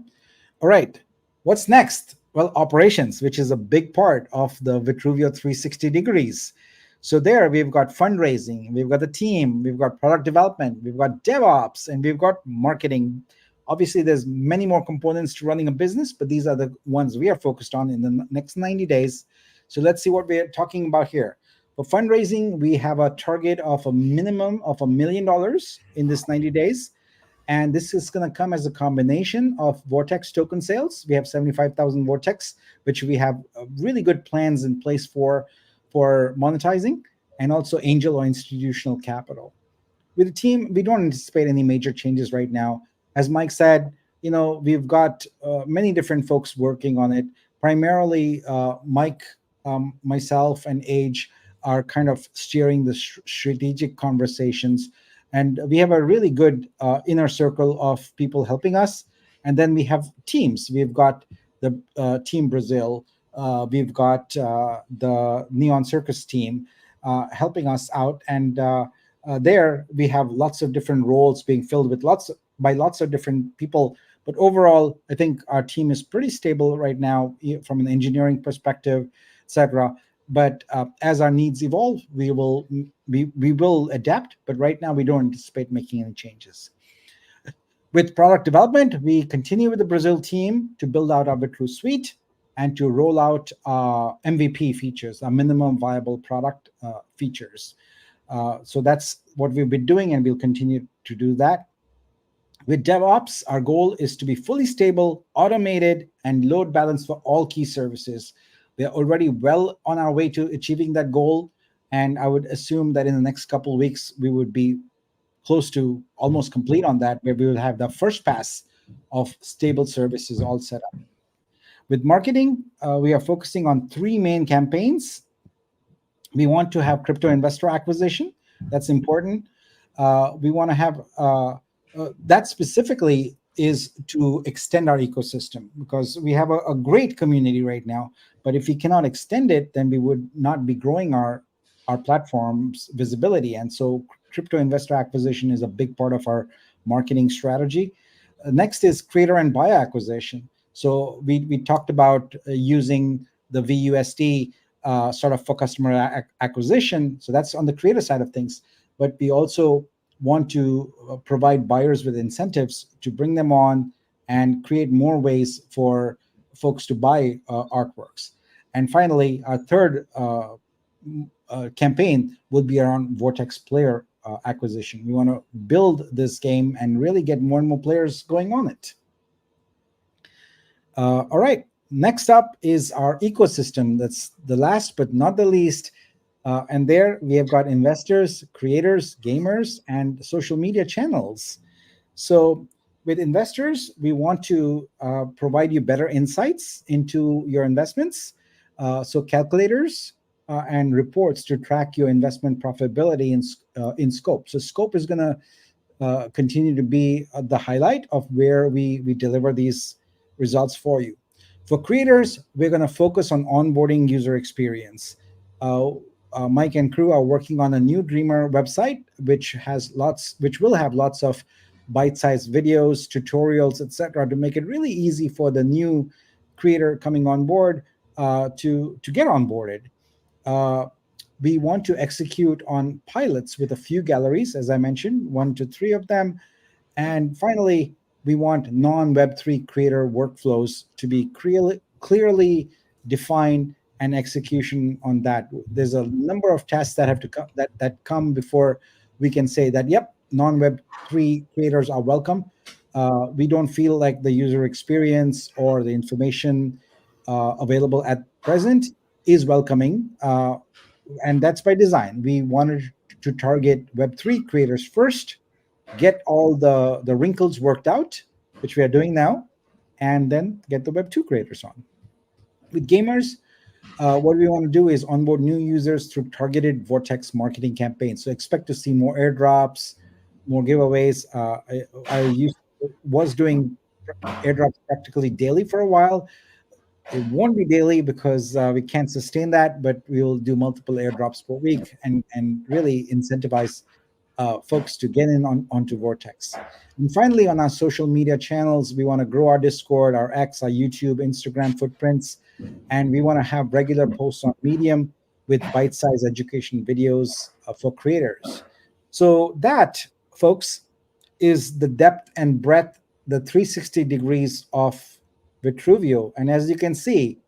right. What's next? Well, operations, which is a big part of the Vitruveo 360 degrees. So there we've got fundraising, we've got the team, we've got product development, we've got DevOps, and we've got marketing. Obviously, there's many more components to running a business, but these are the ones we are focused on in the next 90 days. So let's see what we're talking about here. For fundraising, we have a target of a minimum of $1 million in this 90 days. And this is going to come as a combination of Vortex token sales. We have 75,000 Vortex, which we have really good plans in place for monetizing, and also angel or institutional capital. With the team, we don't anticipate any major changes right now. As Mike said, we've got many different folks working on it. Primarily, Mike, myself, and Age are kind of steering the strategic conversations. And we have a really good inner circle of people helping us. And then we have teams. We've got the Team Brazil. We've got the Neon Circus team helping us out. And there we have lots of different roles being filled with by lots of different people. But overall, I think our team is pretty stable right now from an engineering perspective, etc. But as our needs evolve, we will adapt. But right now, we don't anticipate making any changes. With product development, we continue with the Brazil team to build out our Vitru suite and to roll out MVP features, our minimum viable product features. So that's what we've been doing, and we'll continue to do that. With DevOps, our goal is to be fully stable, automated, and load balanced for all key services. We are already well on our way to achieving that goal, and I would assume that in the next couple of weeks, we would be close to almost complete on that, where we will have the first pass of stable services all set up. With marketing, we are focusing on 3 main campaigns. We want to have crypto investor acquisition. That's important. We want to have that specifically is to extend our ecosystem, because we have a great community right now. But if we cannot extend it, then we would not be growing our platform's visibility. And so crypto investor acquisition is a big part of our marketing strategy. Next is creator and buyer acquisition. So we talked about using the VUSD sort of for customer acquisition. So that's on the creator side of things. But we also want to provide buyers with incentives to bring them on and create more ways for folks to buy artworks. And finally, our third campaign will be around Vortex player acquisition. We want to build this game and really get more and more players going on it. All right, next up is our ecosystem. That's the last but not the least. And there we have got investors, creators, gamers, and social media channels. So with investors, we want to provide you better insights into your investments. So calculators and reports to track your investment profitability in Scope. So Scope is going to continue to be the highlight of where we deliver these results for you. For creators, we're going to focus on onboarding user experience. Mike and crew are working on a new Dreamer website, which will have lots of bite-sized videos, tutorials, etc., to make it really easy for the new creator coming on board to get onboarded. we want to execute on pilots with a few galleries, as I mentioned, 1 to 3 of them. And finally, we want non-Web3 creator workflows to be clearly defined and execution on that. There's a number of tests that have to come that come before we can say that, yep, non-Web3 creators are welcome. We don't feel like the user experience or the information available at present is welcoming. And that's by design. We wanted to target Web3 creators first, get all the wrinkles worked out, which we are doing now, and then get the Web2 creators on. With gamers, what we want to do is onboard new users through targeted Vortex marketing campaigns. So expect to see more airdrops, more giveaways. I was doing airdrops practically daily for a while. It won't be daily because we can't sustain that, but we will do multiple airdrops per week and really incentivize folks to get in onto Vortex. And finally, on our social media channels, we want to grow our Discord, our X, our YouTube, Instagram footprints, and we want to have regular posts on Medium with bite-sized education videos for creators. So that, folks, is the depth and breadth, the 360 degrees of Vitruveo. And as you can see,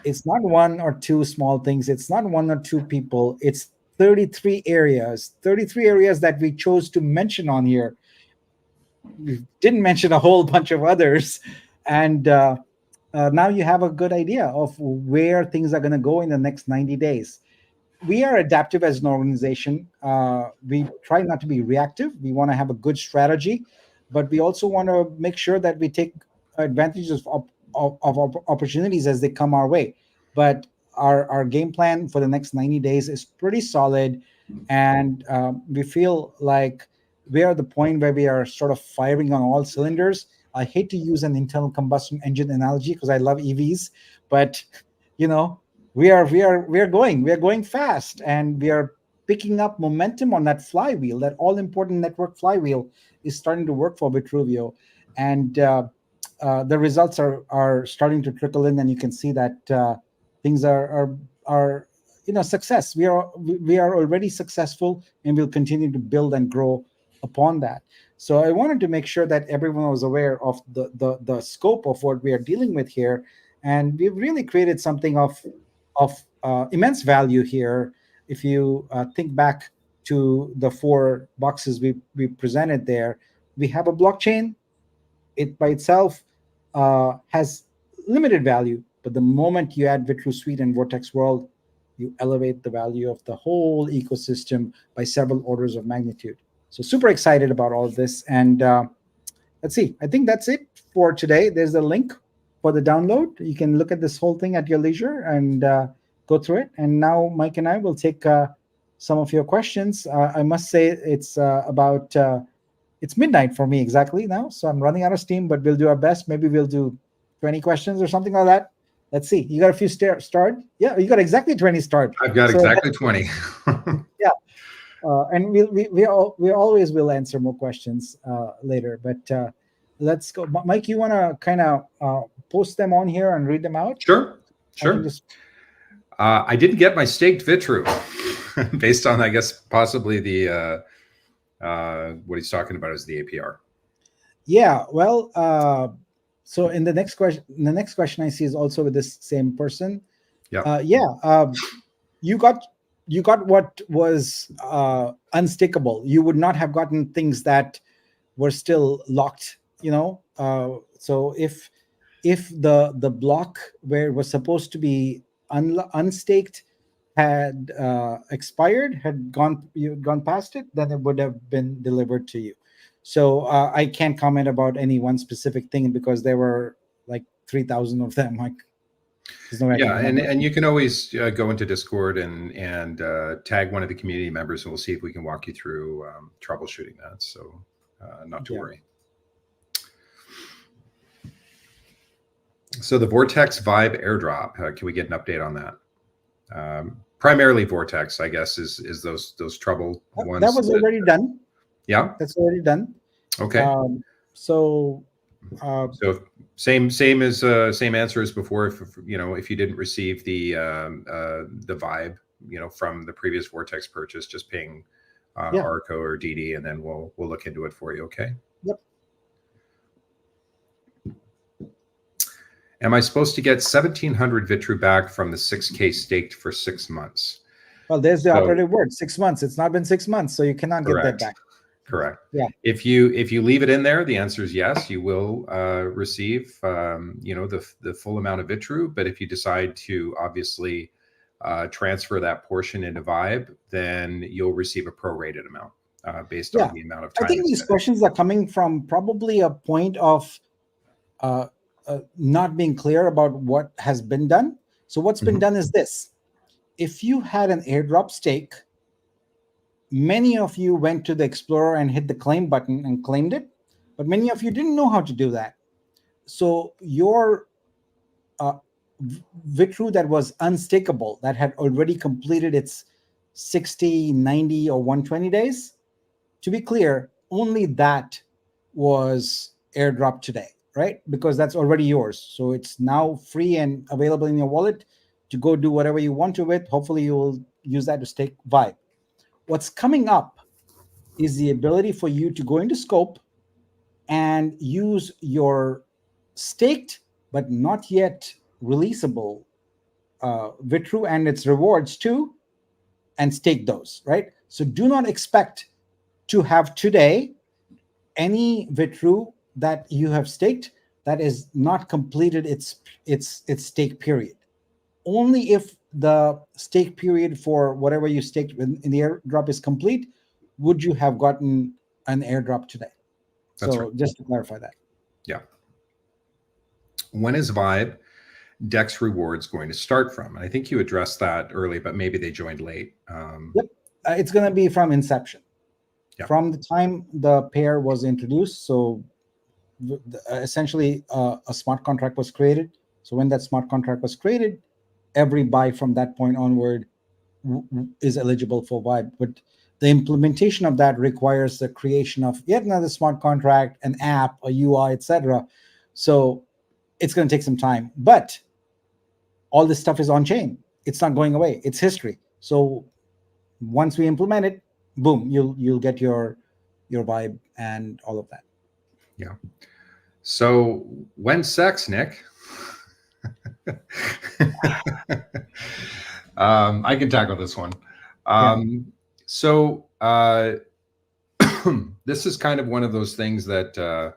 it's not 1 or 2 small things. It's not 1 or 2 people. It's 33 areas that we chose to mention on here. We didn't mention a whole bunch of others. And now you have a good idea of where things are going to go in the next 90 days. We are adaptive as an organization. We try not to be reactive. We want to have a good strategy, but we also want to make sure that we take advantages of opportunities as they come our way. But our game plan for the next 90 days is pretty solid, and we feel like we are at the point where we are sort of firing on all cylinders. I hate to use an internal combustion engine analogy because I love EVs, but we are going fast, and we are picking up momentum on that flywheel. That all important network flywheel is starting to work for Vitruveo, and the results are starting to trickle in, and you can see that things are success. We are already successful, and we'll continue to build and grow upon that. So I wanted to make sure that everyone was aware of the scope of what we are dealing with here, and we've really created something of immense value here. If you think back to the 4 boxes we presented there, we have a blockchain. It by itself has limited value, but the moment you add VitruSuite and Vortex World, you elevate the value of the whole ecosystem by several orders of magnitude. So super excited about all of this. And let's see, I think that's it for today. There's a link for the download. You can look at this whole thing at your leisure and go through it. And now Mike and I will take some of your questions. I must say it's it's midnight for me exactly now, so I'm running out of steam, but we'll do our best. Maybe we'll do 20 questions or something like that. Let's see. You got a few start? Yeah, you got exactly 20 start. I've got exactly 20. Yeah. And we always will answer more questions later, but let's go. Mike, you want to kind of post them on here and read them out? Sure. I didn't get my staked Vitru based on, I guess, possibly the what he's talking about is the APR. Yeah, well, so in the next question I see is also with this same person. Yeah. You got what was unstickable. You would not have gotten things that were still locked. So if the block where it was supposed to be unstaked had expired, had gone past it, then it would have been delivered to you. So I can't comment about any one specific thing because there were like 3,000 of them. Like, there's no way. Yeah, and you can always go into Discord and tag one of the community members, and we'll see if we can walk you through troubleshooting that. So not to worry. So the Vortex Vibe airdrop, can we get an update on that? Primarily Vortex, I guess, is those trouble ones. That was already done. Yeah, that's already done. Okay. So same answer as before. If you didn't receive the Vibe from the previous Vortex purchase, just ping Yeah. Arco or DD, and then we'll look into it for you. Okay. Yep. Am I supposed to get 1,700 Vitru back from the 6K staked for 6 months? Well, there's the operative word, 6 months. It's not been 6 months, so you cannot get that back. Correct. Yeah. If you leave it in there, the answer is yes. You will receive the full amount of Vitru. But if you decide to obviously transfer that portion into Vibe, then you'll receive a prorated amount based on the amount of time. I think these questions are coming from probably a point of not being clear about what has been done. So what's been done is this. If you had an airdrop stake, many of you went to the Explorer and hit the claim button and claimed it, but many of you didn't know how to do that. So your Vitru that was unstakeable, that had already completed its 60, 90, or 120 days, to be clear, only that was airdropped today, right? Because that's already yours. So it's now free and available in your wallet to go do whatever you want to with. Hopefully you will use that to stake Vibe. What's coming up is the ability for you to go into Scope and use your staked but not yet releasable Vitru and its rewards too, and stake those, right? So do not expect to have today any Vitru that you have staked that is not completed its stake period. Only if the stake period for whatever you staked in the airdrop is complete would you have gotten an airdrop today. That's so right. Just to clarify that. Yeah. When is Vibe Dex rewards going to start from? And I think you addressed that early, but maybe they joined late. Yep. It's going to be from inception. Yeah. From the time the pair was introduced. So essentially a smart contract was created. So when that smart contract was created, every buy from that point onward is eligible for Vibe. But the implementation of that requires the creation of yet another smart contract, an app, a UI, etc. So it's going to take some time. But all this stuff is on chain. It's not going away. It's history. So once we implement it, boom, you'll get your Vibe and all of that. Yeah. So when sex, Nick? I can tackle this one. So this is kind of one of those things that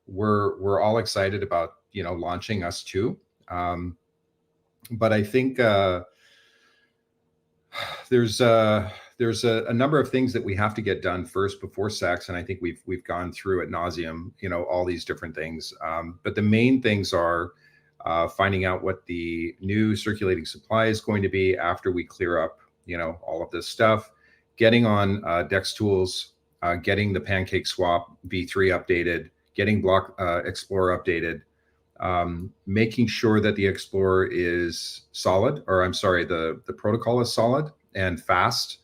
we're all excited about, launching us too. But I think there's a number of things that we have to get done first before sex, and I think we've gone through ad nauseum, all these different things. But the main things are finding out what the new circulating supply is going to be after we clear up, all of this stuff, getting on DEX tools, getting the Pancake Swap V3 updated, getting Block Explorer updated, making sure that the Explorer is solid, or I'm sorry, the protocol is solid and fast,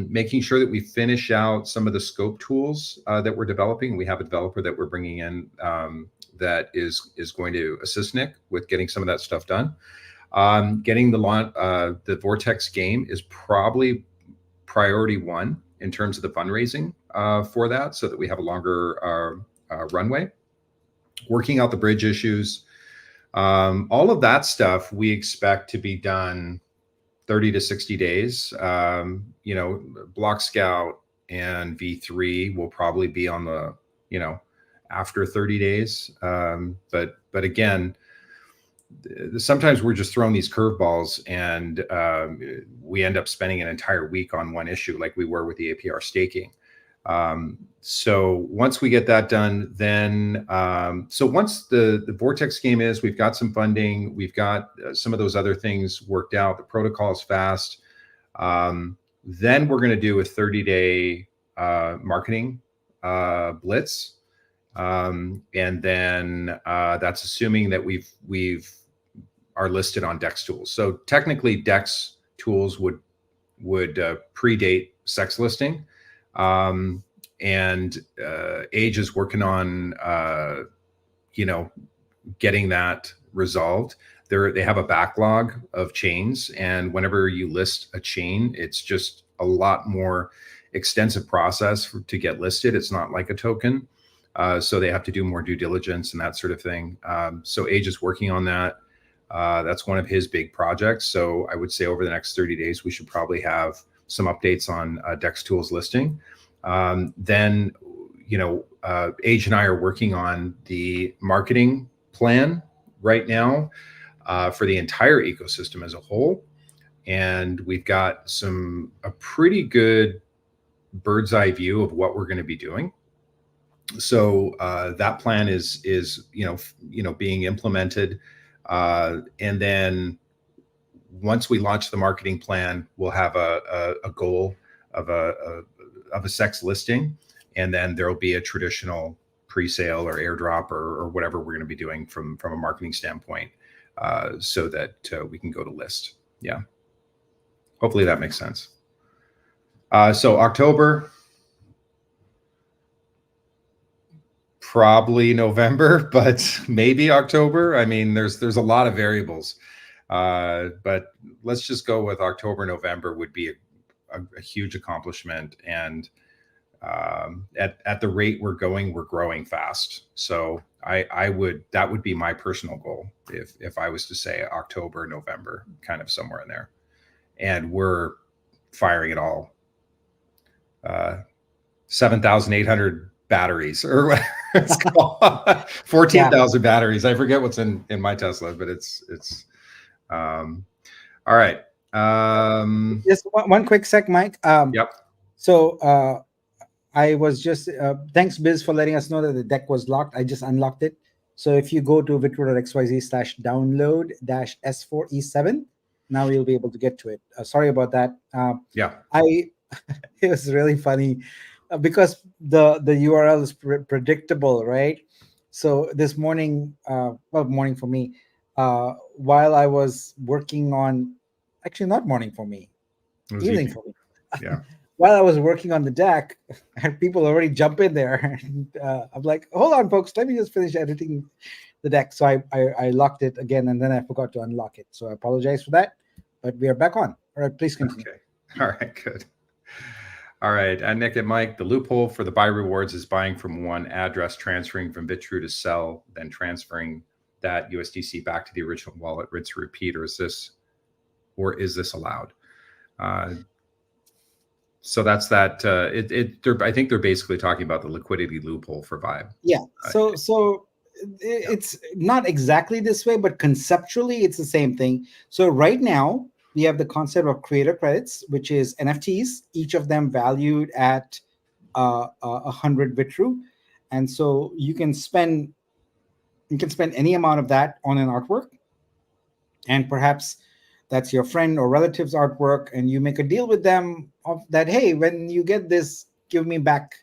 making sure that we finish out some of the scope tools that we're developing. We have a developer that we're bringing in that is going to assist Nick with getting some of that stuff done. Getting the Vortex game is probably priority one in terms of the fundraising for that, so that we have a longer runway. Working out the bridge issues, all of that stuff we expect to be done 30 to 60 days. Block Scout and V3 will probably be on the, after 30 days. But again, sometimes we're just throwing these curveballs and we end up spending an entire week on one issue, like we were with the APR staking. So once we get that done, then so once the Vortex game we've got some funding, we've got some of those other things worked out, the protocol is fast, then we're going to do a 30-day marketing blitz, and then that's assuming that we've are listed on DEX tools. So technically DEX tools would predate sex listing. And Age is working on, getting that resolved. they have a backlog of chains, and whenever you list a chain, it's just a lot more extensive process to get listed. It's not like a token. So they have to do more due diligence and that sort of thing. So Age is working on that. That's one of his big projects. So I would say over the next 30 days, we should probably have some updates on Dex Tools listing. Then, Age and I are working on the marketing plan right now for the entire ecosystem as a whole. And we've got a pretty good bird's eye view of what we're going to be doing. So that plan is being implemented, and then once we launch the marketing plan, we'll have a goal of a SEX listing, and then there will be a traditional pre-sale or airdrop or whatever we're going to be doing from a marketing standpoint, so that we can go to list. Yeah, hopefully that makes sense. So October. Probably November, but maybe October. I mean, there's a lot of variables, but let's just go with October, November would be a huge accomplishment. And at the rate we're growing fast. So that would be my personal goal if I was to say October, November, kind of somewhere in there. And we're firing it all. 7,800 batteries, or whatever it's called. 14,000 batteries. I forget what's in my Tesla, but it's all right. Just one quick sec, Mike. Yep. So I was just thanks, Biz, for letting us know that the deck was locked. I just unlocked it. So if you go to vitruveo.xyz/download-S4E7, now you'll be able to get to it. Sorry about that. It was really funny. Because the URL is predictable, right? So this morning, morning for me, while I was working on, actually not morning for me, evening for me. Yeah. While I was working on the deck, I had people already jump in there. And, I'm like, hold on, folks, let me just finish editing the deck. So I locked it again, and then I forgot to unlock it. So I apologize for that, but we are back on. All right, please continue. Okay. All right, good. All right, and Nick and Mike, the loophole for the buy rewards is buying from one address, transferring from Vitru to sell, then transferring that USDC back to the original wallet, rinse, repeat, or is this allowed? So that's that. I think they're basically talking about the liquidity loophole for Vibe. Yeah. So it's not exactly this way, but conceptually it's the same thing. So right now, we have the concept of creator credits, which is NFTs, each of them valued at 100 Vitru. And so you can spend any amount of that on an artwork. And perhaps that's your friend or relative's artwork, and you make a deal with them of that, hey, when you get this, give me back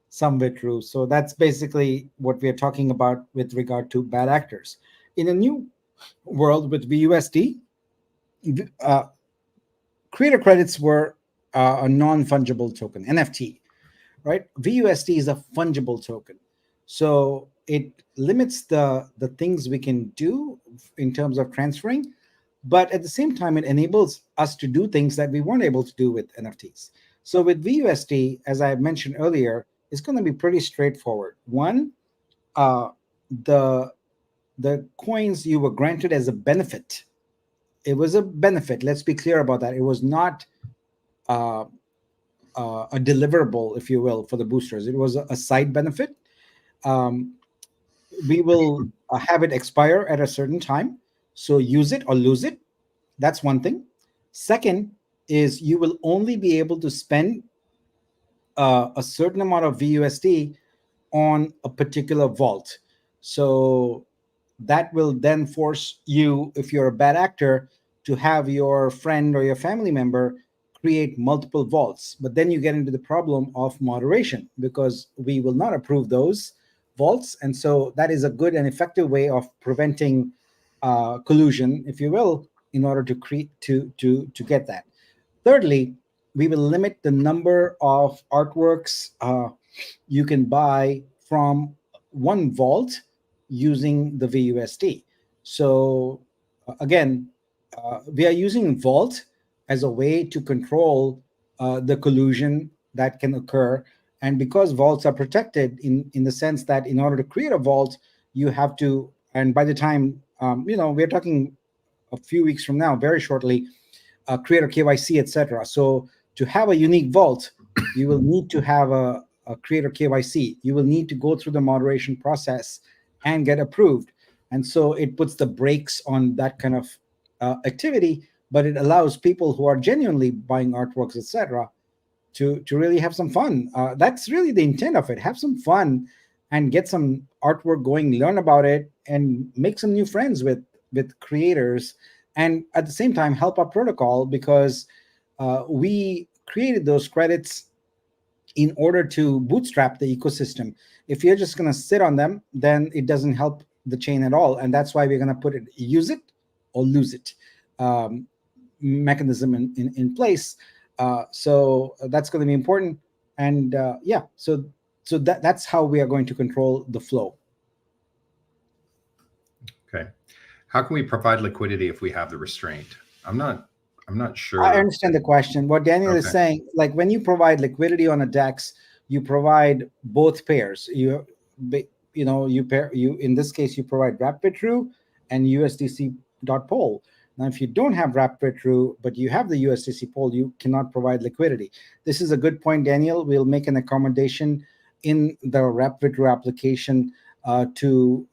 some Vitru. So that's basically what we are talking about with regard to bad actors. In a new world with VUSD, creator credits were a non-fungible token, NFT, right? VUSD is a fungible token. So it limits the things we can do in terms of transferring, but at the same time, it enables us to do things that we weren't able to do with NFTs. So with VUSD, as I mentioned earlier, it's going to be pretty straightforward. One, the coins you were granted as a benefit. It was a benefit. Let's be clear about that. It was not a deliverable, if you will, for the boosters. It was a side benefit. We will have it expire at a certain time. So use it or lose it. That's one thing. Second is you will only be able to spend a certain amount of VUSD on a particular vault. So that will then force you, if you're a bad actor, to have your friend or your family member create multiple vaults. But then you get into the problem of moderation, because we will not approve those vaults. And so that is a good and effective way of preventing collusion, if you will, in order to create to get that. Thirdly, we will limit the number of artworks you can buy from one vault using the VUSD. So again, we are using Vault as a way to control the collusion that can occur. And because vaults are protected in the sense that in order to create a vault, you have to, and by the time, we're talking a few weeks from now, very shortly, create a KYC, etc. So to have a unique vault, you will need to have a creator KYC. You will need to go through the moderation process and get approved. And so it puts the brakes on that kind of activity, but it allows people who are genuinely buying artworks, etc., to really have some fun. That's really the intent of it. Have some fun and get some artwork going, learn about it, and make some new friends with creators. And at the same time, help our protocol, because we created those credits in order to bootstrap the ecosystem. If you're just going to sit on them, then it doesn't help the chain at all. And that's why we're going to put it, use it or lose it mechanism in place. So that's going to be important. And so that's how we are going to control the flow. Okay. How can we provide liquidity if we have the restraint? I'm not sure. I understand the question. What Daniel is saying, like when you provide liquidity on a DEX, you provide both pairs. You in this case, you provide wrap Vitru and USDC.pol. Now, if you don't have wrap Vitru, but you have the USDC pol, you cannot provide liquidity. This is a good point, Daniel. We'll make an accommodation in the wrap Vitru application to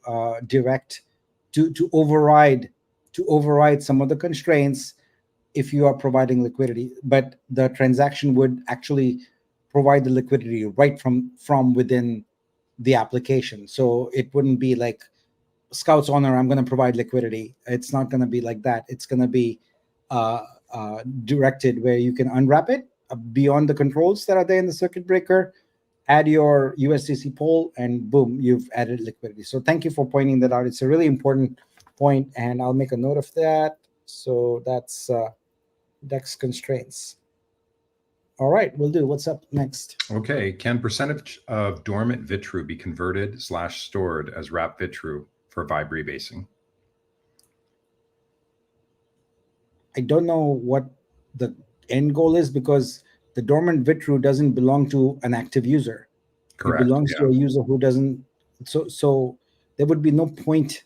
override some of the constraints if you are providing liquidity, but the transaction would actually provide the liquidity right from within the application. So it wouldn't be like Scout's Honor, I'm going to provide liquidity. It's not going to be like that. It's going to be directed where you can unwrap it beyond the controls that are there in the circuit breaker, add your USDC pol, and boom, you've added liquidity. So thank you for pointing that out. It's a really important point, and I'll make a note of that. So that's DEX constraints. All right, we'll do. What's up next? Okay, can percentage of dormant Vitru be converted / stored as wrap Vitru for Vibe rebasing? I don't know what the end goal is, because the dormant Vitru doesn't belong to an active user. Correct. It belongs to a user who doesn't. So there would be no point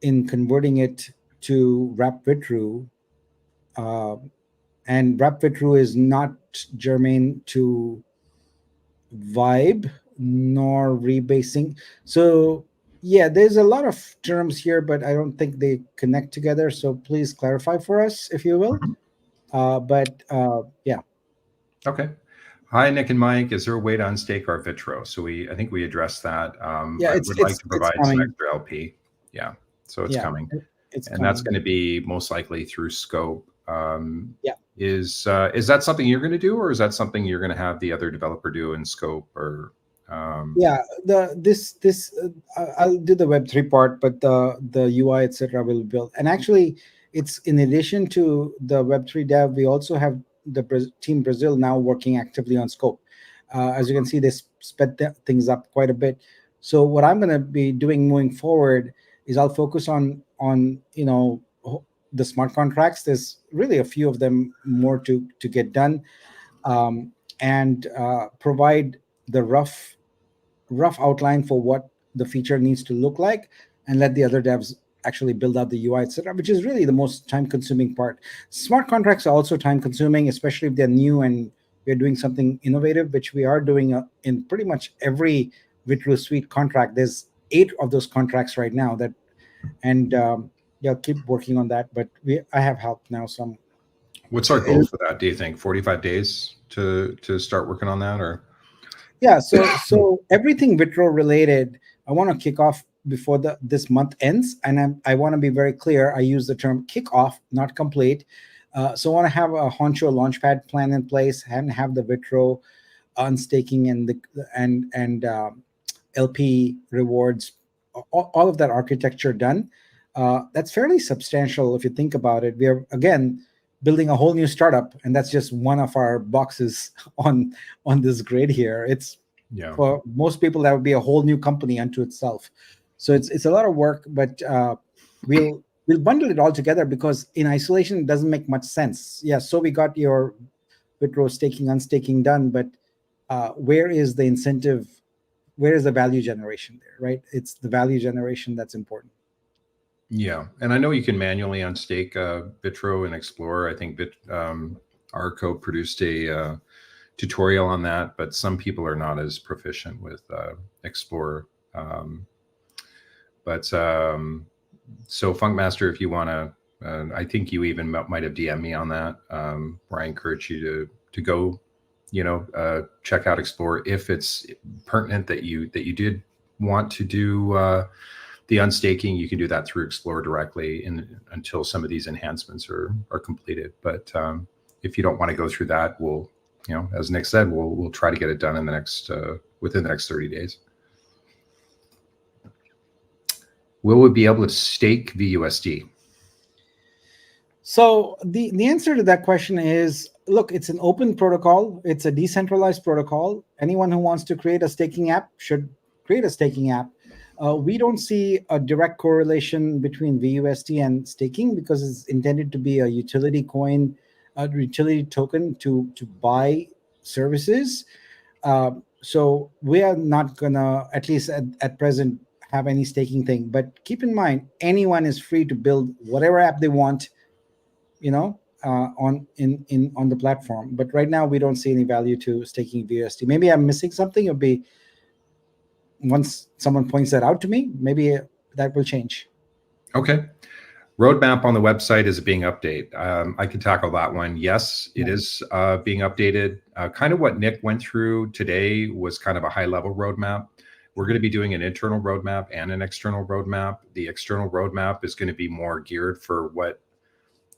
in converting it to wrap Vitru. And wrap Vitru is not germane to Vibe nor rebasing. So yeah, there's a lot of terms here, but I don't think they connect together. So please clarify for us, if you will. Yeah. Okay. Hi, Nick and Mike. Is there a way to unstake our Vitro? So I think we addressed that. Yeah, I would like to provide some extra LP. Yeah. So it's coming. That's going to be most likely through Scope. Is that something you're going to do, or is that something you're going to have the other developer do in Scope? Or I'll do the Web3 part, but the UI, etc., will build. And actually, it's in addition to the Web3 dev, we also have the Team Brazil now working actively on Scope. As you can see, they sped things up quite a bit. So what I'm going to be doing moving forward is I'll focus on the smart contracts. There's really a few of them more to get done, and provide the rough outline for what the feature needs to look like, and let the other devs actually build out the UI, etc., which is really the most time-consuming part. Smart contracts are also time-consuming, especially if they're new and we're doing something innovative, which we are doing in pretty much every Vitru Suite contract. There's 8 of those contracts right now keep working on that. But I have help now. What's our goal for that? Do you think 45 days to start working on that, or? Yeah. So everything Vitro related, I want to kick off before this month ends, and I want to be very clear. I use the term kickoff, not complete. So I want to have a Honcho launchpad plan in place and have the Vitro unstaking and LP rewards, all of that architecture done. That's fairly substantial if you think about it. We are, again, building a whole new startup, and that's just one of our boxes on this grid here. It's for most people, that would be a whole new company unto itself. So it's a lot of work, but we'll we'll bundle it all together, because in isolation, it doesn't make much sense. Yeah, so we got your Vitruveo staking, unstaking done, but where is the incentive? Where is the value generation there, right? It's the value generation that's important. Yeah, and I know you can manually unstake Vitruveo and Explorer. I think Arco produced a tutorial on that, but some people are not as proficient with Explorer. So Funkmaster, if you want to, I think you even might have DM'd me on that, where I encourage you to go, check out Explorer if it's pertinent that you did want to do the unstaking. You can do that through Explorer directly until some of these enhancements are completed. But if you don't want to go through that, we'll, as Nick said, we'll try to get it done in the next within the next 30 days. Will we be able to stake VUSD? So the answer to that question is, look, it's an open protocol. It's a decentralized protocol. Anyone who wants to create a staking app should create a staking app. We don't see a direct correlation between VUSD and staking, because it's intended to be a utility coin, a utility token to buy services. So we are not gonna, at least at present, have any staking thing. But keep in mind, anyone is free to build whatever app they want, on the platform. But right now, we don't see any value to staking VUSD. Maybe I'm missing something. It'll be, once someone points that out to me, maybe that will change. Okay. Roadmap on the website, is it being updated? I can tackle that one. Yes, it is being updated. Kind of what Nick went through today was kind of a high-level roadmap. We're going to be doing an internal roadmap and an external roadmap. The external roadmap is going to be more geared for what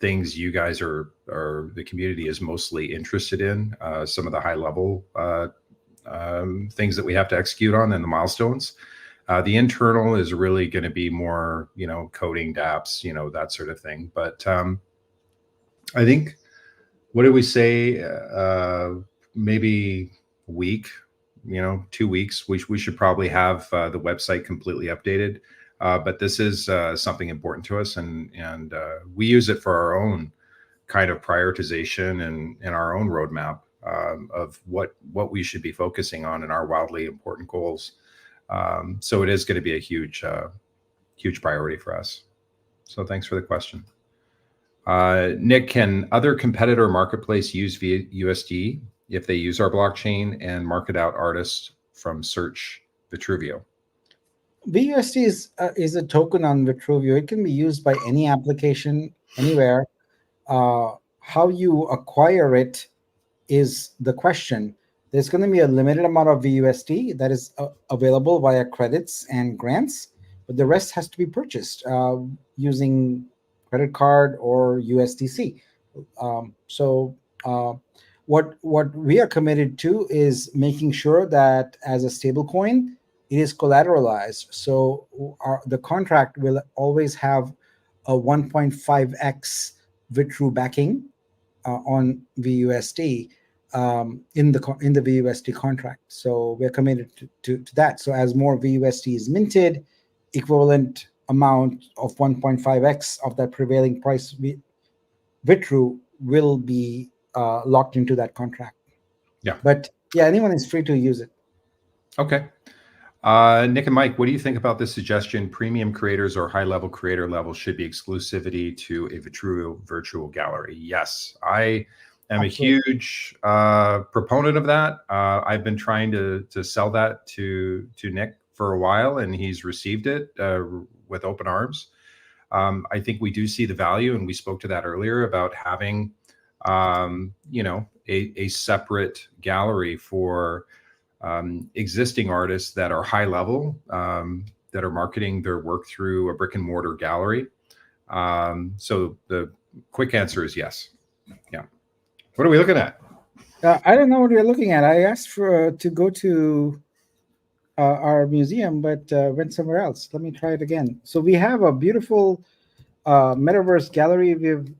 things you guys are the community is mostly interested in. Some of the high-level things that we have to execute on and the milestones. The internal is really going to be more, coding dApps, that sort of thing. But I think, what did we say? Maybe a week, 2 weeks. We should probably have the website completely updated. But this is something important to us, and we use it for our own kind of prioritization and our own roadmap of what we should be focusing on in our wildly important goals. So it is going to be a huge priority for us. So thanks for the question. Nick, can other competitor marketplace use VUSD if they use our blockchain and market out artists from search Vitruveo? VUSD is a token on Vitruveo. It can be used by any application, anywhere. How you acquire it is the question. There's going to be a limited amount of VUSD that is available via credits and grants, but the rest has to be purchased using credit card or USDC. What we are committed to is making sure that as a stablecoin, it is collateralized. So the contract will always have a 1.5x Vitruveo backing on VUSD in the VUSD contract. So we're committed to that. So as more VUSD is minted, equivalent amount of 1.5x of that prevailing price Vitruveo will be locked into that contract. Yeah. But yeah, anyone is free to use it. Okay. Nick and Mike, what do you think about this suggestion? Premium creators or high-level creator level should be exclusivity to a Vitruveo virtual gallery. Yes, I am Absolutely. A huge proponent of that. I've been trying to sell that to Nick for a while, and he's received it with open arms. I think we do see the value, and we spoke to that earlier about having, a separate gallery for existing artists that are high level, that are marketing their work through a brick and mortar gallery. So the quick answer is yes. Yeah. What are we looking at? I don't know what we're looking at. I asked to go to our museum, but went somewhere else. Let me try it again. So we have a beautiful metaverse gallery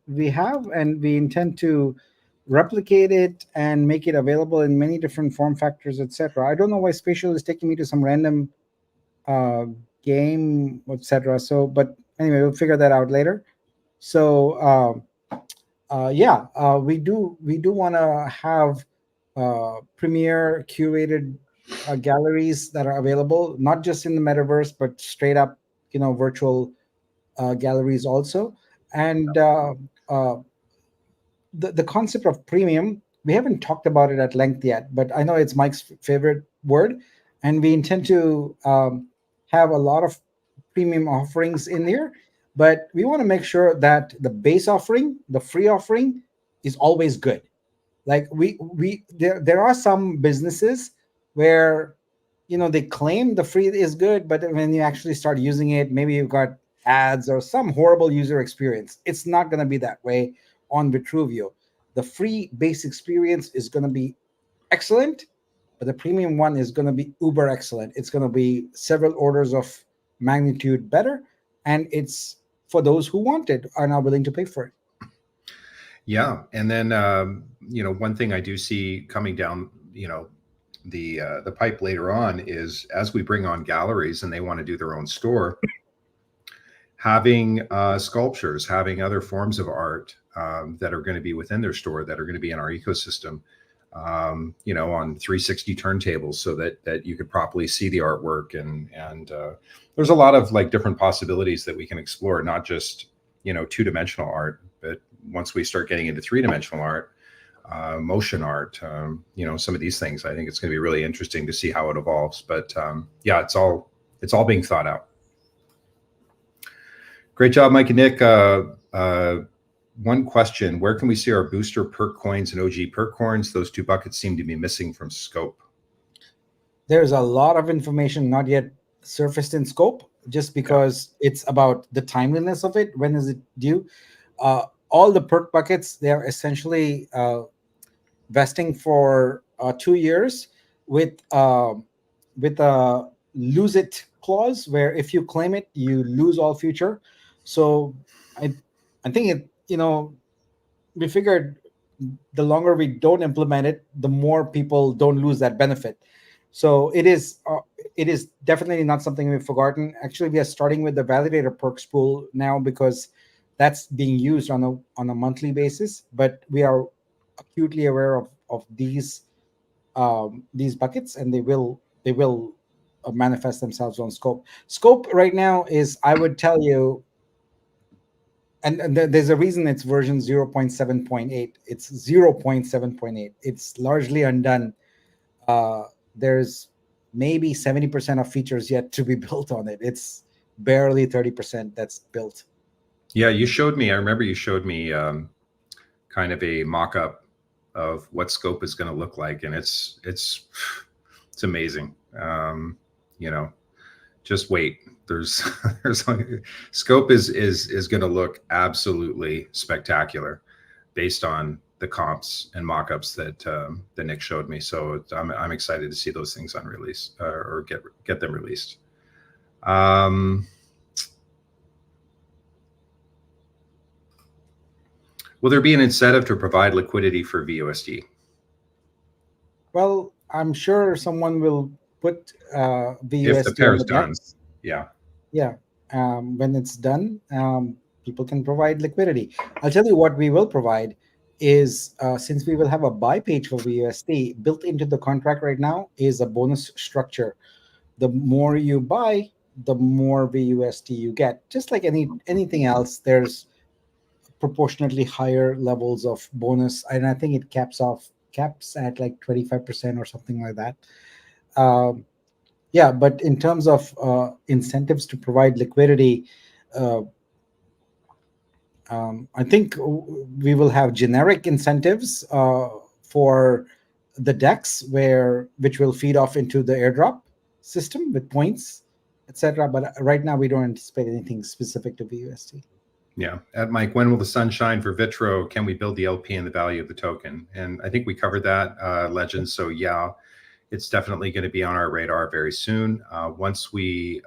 we have, and we intend to replicate it and make it available in many different form factors, etc. I don't know why Spatial is taking me to some random game, etc. So, but Anyway, we'll figure that out later. So we do want to have premier curated galleries that are available, not just in the metaverse, but straight up, virtual galleries also. And the concept of premium, we haven't talked about it at length yet, but I know it's Mike's favorite word, and we intend to have a lot of premium offerings in here, but we want to make sure that the base offering, the free offering, is always good. Like there are some businesses where they claim the free is good, but when you actually start using it, maybe you've got ads or some horrible user experience. It's not going to be that way on Vitruveo. The free base experience is going to be excellent, but the premium one is going to be uber excellent. It's going to be several orders of magnitude better, and it's for those who want it, are now willing to pay for it. Yeah, and then one thing I do see coming down, the pipe later on is, as we bring on galleries and they want to do their own store, having sculptures, having other forms of art that are going to be within their store, that are going to be in our ecosystem, on 360 turntables, so that you could properly see the artwork, and there's a lot of different possibilities that we can explore, not just two-dimensional art, but once we start getting into three-dimensional art, motion art, some of these things, I think it's going to be really interesting to see how it evolves. But it's all being thought out. Great job, Mike and Nick. One question: where can we see our booster perk coins and OG perk coins? Those two buckets seem to be missing from scope. There's a lot of information not yet surfaced in scope, just because it's about the timeliness of it. When is it due? All the perk buckets, they're essentially vesting for 2 years with a lose it clause, where if you claim it, you lose all future. So I think it, we figured the longer we don't implement it, the more people don't lose that benefit. So it is definitely not something we've forgotten. Actually, we are starting with the validator perks pool now, because that's being used on a monthly basis. But we are acutely aware of these buckets, and they will manifest themselves on scope. Scope right now is, I would tell you, and there's a reason it's version 0.7.8. It's 0.7.8. It's largely undone. There's maybe 70% of features yet to be built on it. It's barely 30% that's built. Yeah, I remember you showed me kind of a mock-up of what scope is going to look like, and it's amazing. Just wait. There's scope is going to look absolutely spectacular based on the comps and mock-ups that Nick showed me. So I'm excited to see those things on release, or get them released. Will there be an incentive to provide liquidity for VUSD? Well, I'm sure someone will put VUSD if the pair is done. Yeah. When it's done, people can provide liquidity. I'll tell you what we will provide is, since we will have a buy page for VUSD built into the contract right now, is a bonus structure. The more you buy, the more VUSD you get. Just like anything else, there's proportionately higher levels of bonus, and I think it caps at like 25% or something like that. But in terms of incentives to provide liquidity, I think we will have generic incentives for the DEX, which will feed off into the airdrop system with points, etc. But right now we don't anticipate anything specific to VUSD. Yeah. Mike, when will the sun shine for Vitruveo? Can we build the LP and the value of the token? And I think we covered that, Legend. So yeah, it's definitely going to be on our radar very soon. Once we,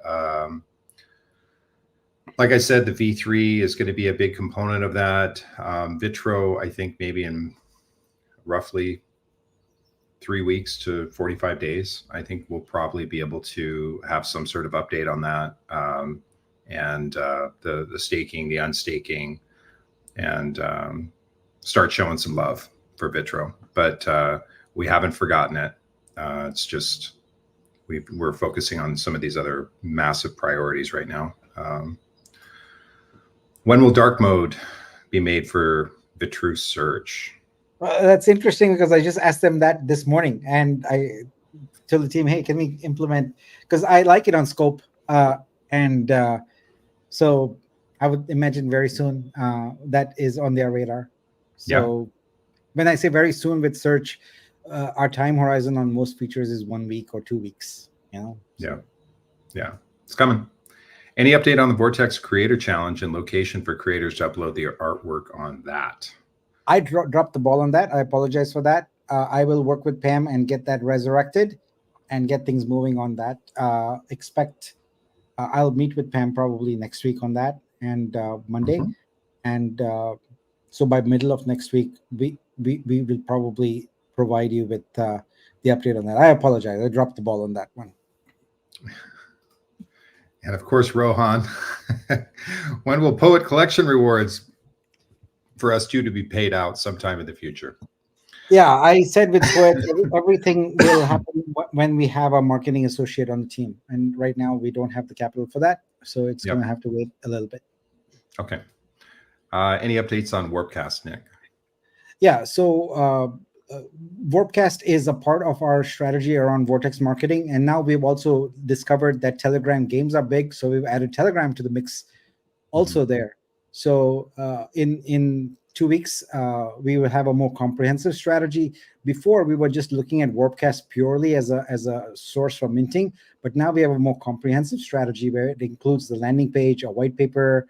like I said, the V3 is going to be a big component of that. Vitruveo, I think maybe in roughly 3 weeks to 45 days, I think we'll probably be able to have some sort of update on that. and the staking, the unstaking, and start showing some love for Vitro. But we haven't forgotten it. It's just we're focusing on some of these other massive priorities right now. When will dark mode be made for Vitru Search? That's interesting because I just asked them that this morning, and I told the team, "Hey, can we implement?" Because I like it on Scope, and so I would imagine very soon that is on their radar. So when I say very soon with Search, our time horizon on most features is 1 week or 2 weeks. Yeah, it's coming. Any update on the Vortex Creator Challenge and location for creators to upload their artwork on that? I dropped the ball on that. I apologize for that. I will work with Pam and get that resurrected and get things moving on that. I'll meet with Pam probably next week on that, and Monday. And so by middle of next week, we will probably provide you with the update on that. I apologize. I dropped the ball on that one. And of course, Rohan, when will Poet Collection rewards for us two to be paid out sometime in the future? Yeah, I said with Poet, everything will happen when we have a marketing associate on the team. And right now we don't have the capital for that. So it's going to have to wait a little bit. Okay. Any updates on Warpcast, Nick? Yeah, so Warpcast is a part of our strategy around Vortex marketing. And now we've also discovered that Telegram games are big. So we've added Telegram to the mix also there. So in 2 weeks, we will have a more comprehensive strategy. Before, we were just looking at Warpcast purely as a source for minting. But now we have a more comprehensive strategy where it includes the landing page, a white paper,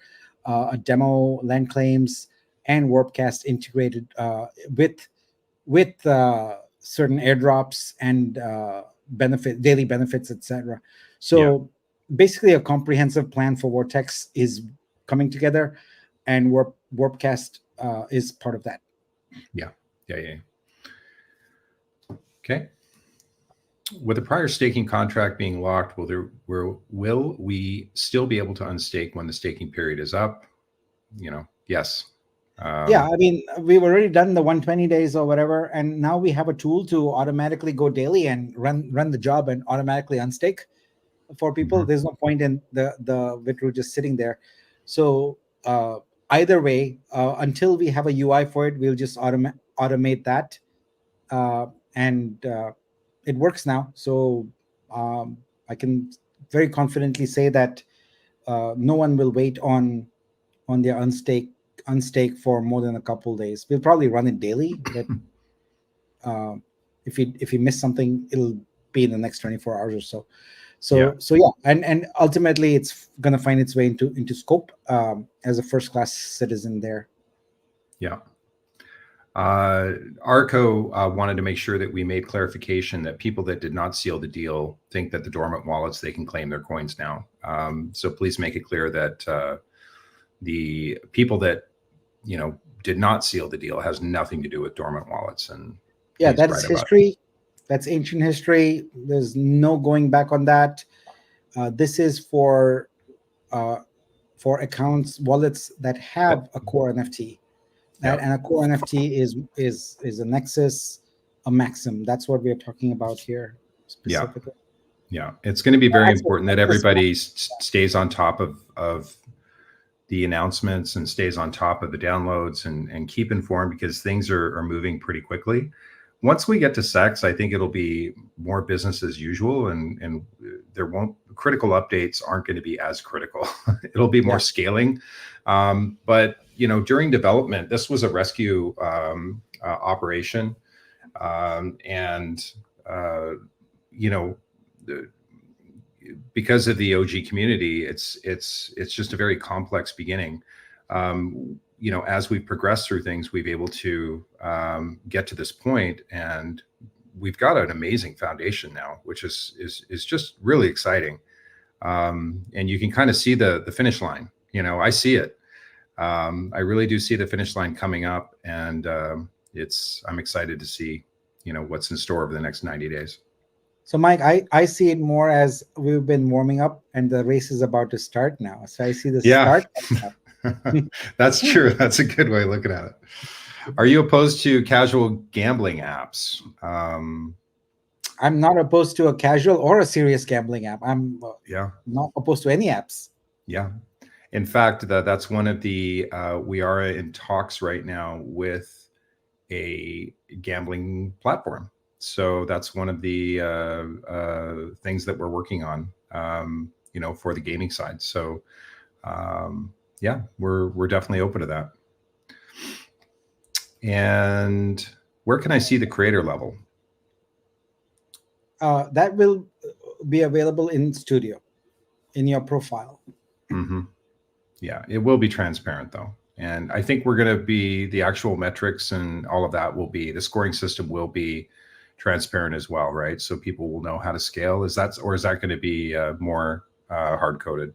a demo, land claims, and Warpcast integrated with certain airdrops and daily benefits, etc. So basically, a comprehensive plan for Vortex is coming together, and Warpcast is part of that. Yeah. Okay. With the prior staking contract being locked, will we still be able to unstake when the staking period is up? Yes. Yeah, I mean, we've already done the 120 days or whatever, and now we have a tool to automatically go daily and run the job and automatically unstake for people. There's no point in the Vitru just sitting there. So either way, until we have a UI for it, we'll just automate that, and it works now. So I can very confidently say that no one will wait on their unstake for more than a couple days. We'll probably run it daily, but if you miss something, it'll be in the next 24 hours or so. So yeah, and ultimately it's gonna find its way into Scope as a first-class citizen there. Yeah. Arco wanted to make sure that we made clarification that people that did not seal the deal think that the dormant wallets, they can claim their coins now. So please make it clear that the people that did not seal the deal has nothing to do with dormant wallets. And yeah, that's history. That's ancient history. There's no going back on that. This is for accounts, wallets that have a core NFT. And a core NFT is a Nexus, a Maxim. That's what we are talking about here specifically. Yeah, it's going to be very important that everybody stays on top of the announcements and stays on top of the downloads and keep informed, because things are moving pretty quickly. Once we get to SEX, I think it'll be more business as usual, and critical updates aren't going to be as critical. It'll be more scaling. But during development, this was a rescue operation, because of the OG community, it's just a very complex beginning. As we progress through things, we've been able to get to this point, and we've got an amazing foundation now, which is just really exciting. And you can kind of see the finish line. I see it. I really do see the finish line coming up, and I'm excited to see what's in store over the next 90 days. So, Mike, I see it more as we've been warming up and the race is about to start now. So I see the Yeah, start coming up. that's true. That's a good way of looking at it. Are you opposed to casual gambling apps? I'm not opposed to a casual or a serious gambling app. I'm Yeah, not opposed to any apps. yeah. In fact, that's one of the we are in talks right now with a gambling platform. So that's one of the things that we're working on, for the gaming side. So yeah, we're definitely open to that. And where can I see the creator level? That will be available in Studio, in your profile. Mm-hmm. Yeah, it will be transparent though. And I think we're going to be the actual metrics and all of that will be the scoring system will be transparent as well, right? So people will know how to scale. Is that going to be more hard coded?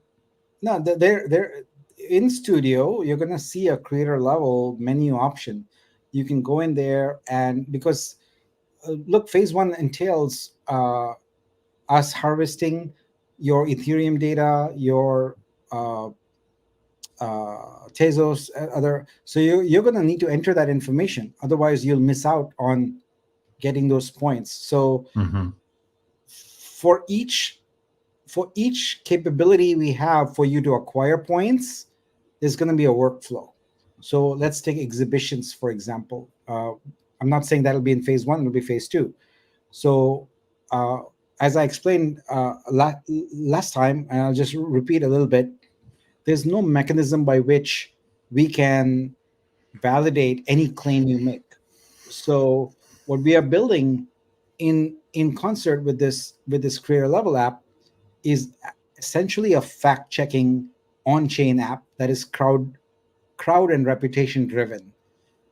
No, they're in Studio. You're gonna see a creator level menu option. You can go in there, and because look, phase one entails us harvesting your Ethereum data, your uh, Tezos, other. So you're going to need to enter that information. Otherwise, you'll miss out on getting those points. So Mm-hmm. for each capability we have for you to acquire points, there's going to be a workflow. So let's take exhibitions, for example. I'm not saying that'll be in phase one, it'll be phase two. So uh, as I explained last time, and I'll just repeat a little bit, there's no mechanism by which we can validate any claim you make. So what we are building in concert with this creator level app is essentially a fact checking on chain app that is crowd and reputation driven.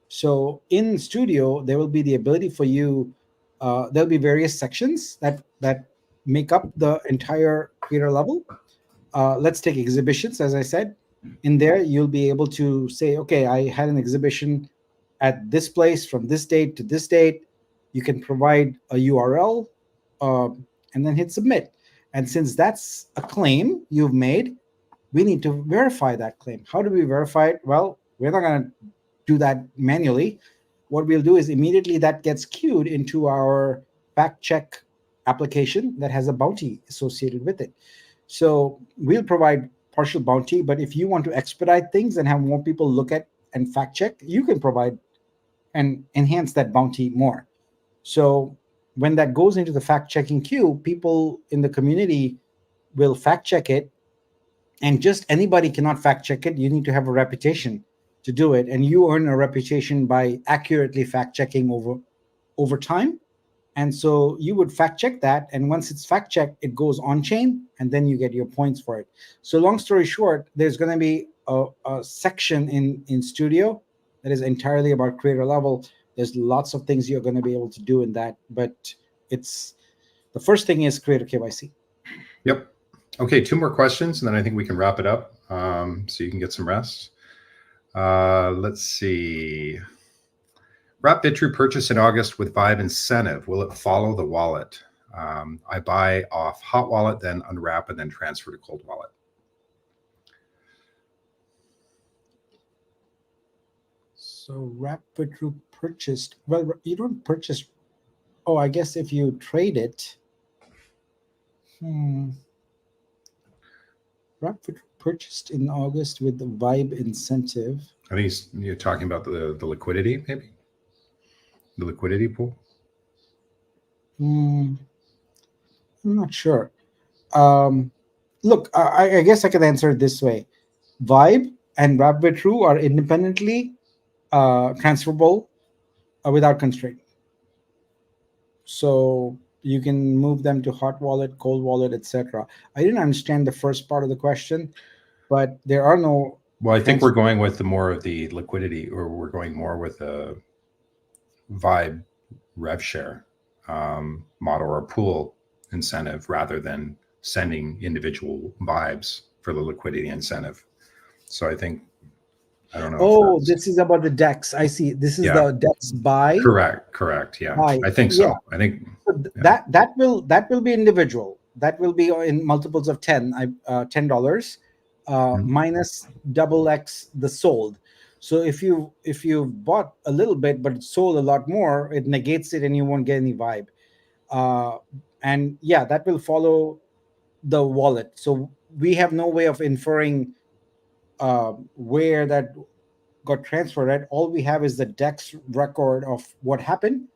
So in Studio, there will be the ability for you. There'll be various sections that make up the entire creator level. Let's take exhibitions, as I said. In there, you'll be able to say, okay, I had an exhibition at this place from this date to this date. You can provide a URL and then hit submit. And since that's a claim you've made, we need to verify that claim. How do we verify it? Well, we're not going to do that manually. What we'll do is immediately that gets queued into our fact check application that has a bounty associated with it. So we'll provide partial bounty, but if you want to expedite things and have more people look at and fact check, you can provide and enhance that bounty more. So when that goes into the fact checking queue, people in the community will fact check it, and just anybody cannot fact check it. You need to have a reputation to do it, and you earn a reputation by accurately fact checking over time. And so you would fact check that, and once it's fact checked, it goes on chain, and then you get your points for it. So long story short, there's going to be a section in Studio that is entirely about creator level. There's lots of things you're going to be able to do in that, but it's the first thing is creator KYC. Yep. Okay, 2 more questions, and then I think we can wrap it up so you can get some rest. Let's see. Wrap Vitru purchase in August with Vibe incentive. Will it follow the wallet? I buy off hot wallet, then unwrap, and then transfer to cold wallet. So Wrap Vitru purchased. Well, you don't purchase. Oh, I guess if you trade it. Wrap Vitru purchased in August with the Vibe incentive. I think you're talking about the liquidity, maybe? The liquidity pool? I'm not sure. Look, I guess I can answer it this way. Vibe and Wrap Vitru are independently transferable without constraint. So you can move them to hot wallet, cold wallet, etc. I didn't understand the first part of the question, but there are no. Well, I think we're going with the more of the liquidity, or we're going more with a Vibe rev share model or pool incentive rather than sending individual vibes for the liquidity incentive. So I think I don't know. Oh, this is about the DEX. I see. This is the DEX buy. Correct. Yeah, buy. I think so. I think that will be individual. That will be in multiples of $10, minus double X the sold. So if you bought a little bit but it sold a lot more, it negates it and you won't get any vibe. And yeah, that will follow the wallet. So we have no way of inferring where that got transferred. Right? All we have is the DEX record of what happened,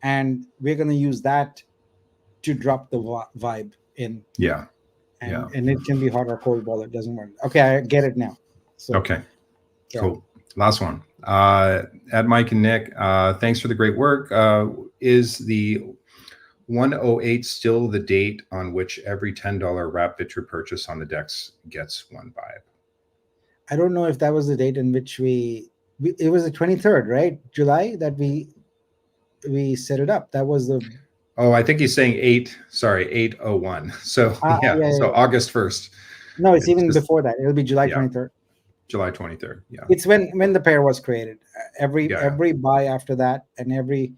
and we're going to use that to drop the vibe in. Yeah. And it can be hot or cold wallet. Doesn't work. Okay, I get it now. So, okay, cool. Last one. At Mike and Nick, thanks for the great work. Is the 108 still the date on which every $10 wrap Vitru purchase on the DEX gets one vibe? I don't know if that was the date in which it was the 23rd, right? July that we set it up. That was the. Oh, I think he's saying 801. So so August 1st. No, it's even just before that. It'll be July 23rd. July 23rd. Yeah. It's when the pair was created. Every buy after that, and every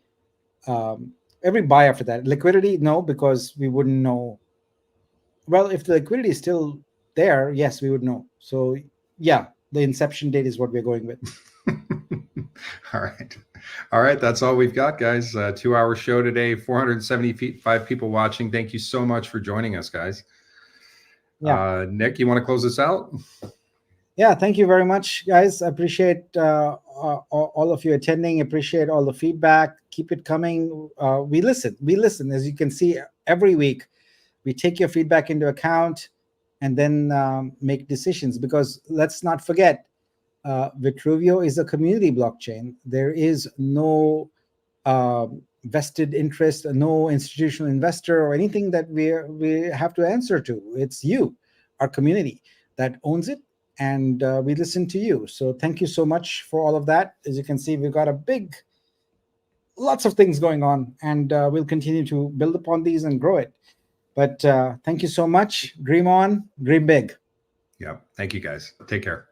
buy after that. Liquidity, no, because we wouldn't know. Well, if the liquidity is still there, yes, we would know. So yeah, the inception date is what we're going with. All right. That's all we've got, guys. 2-hour show today, 475 people watching. Thank you so much for joining us, guys. Yeah. Nick, you want to close this out? Yeah, thank you very much, guys. I appreciate all of you attending. Appreciate all the feedback. Keep it coming. We listen. As you can see, every week we take your feedback into account and then make decisions. Because let's not forget, Vitruveo is a community blockchain. There is no vested interest, no institutional investor or anything that we have to answer to. It's you, our community, that owns it. And we listen to you. So thank you so much for all of that. As you can see, we've got lots of things going on, and we'll continue to build upon these and grow it. But thank you so much. Dream on, dream big. Yeah. Thank you, guys. Take care.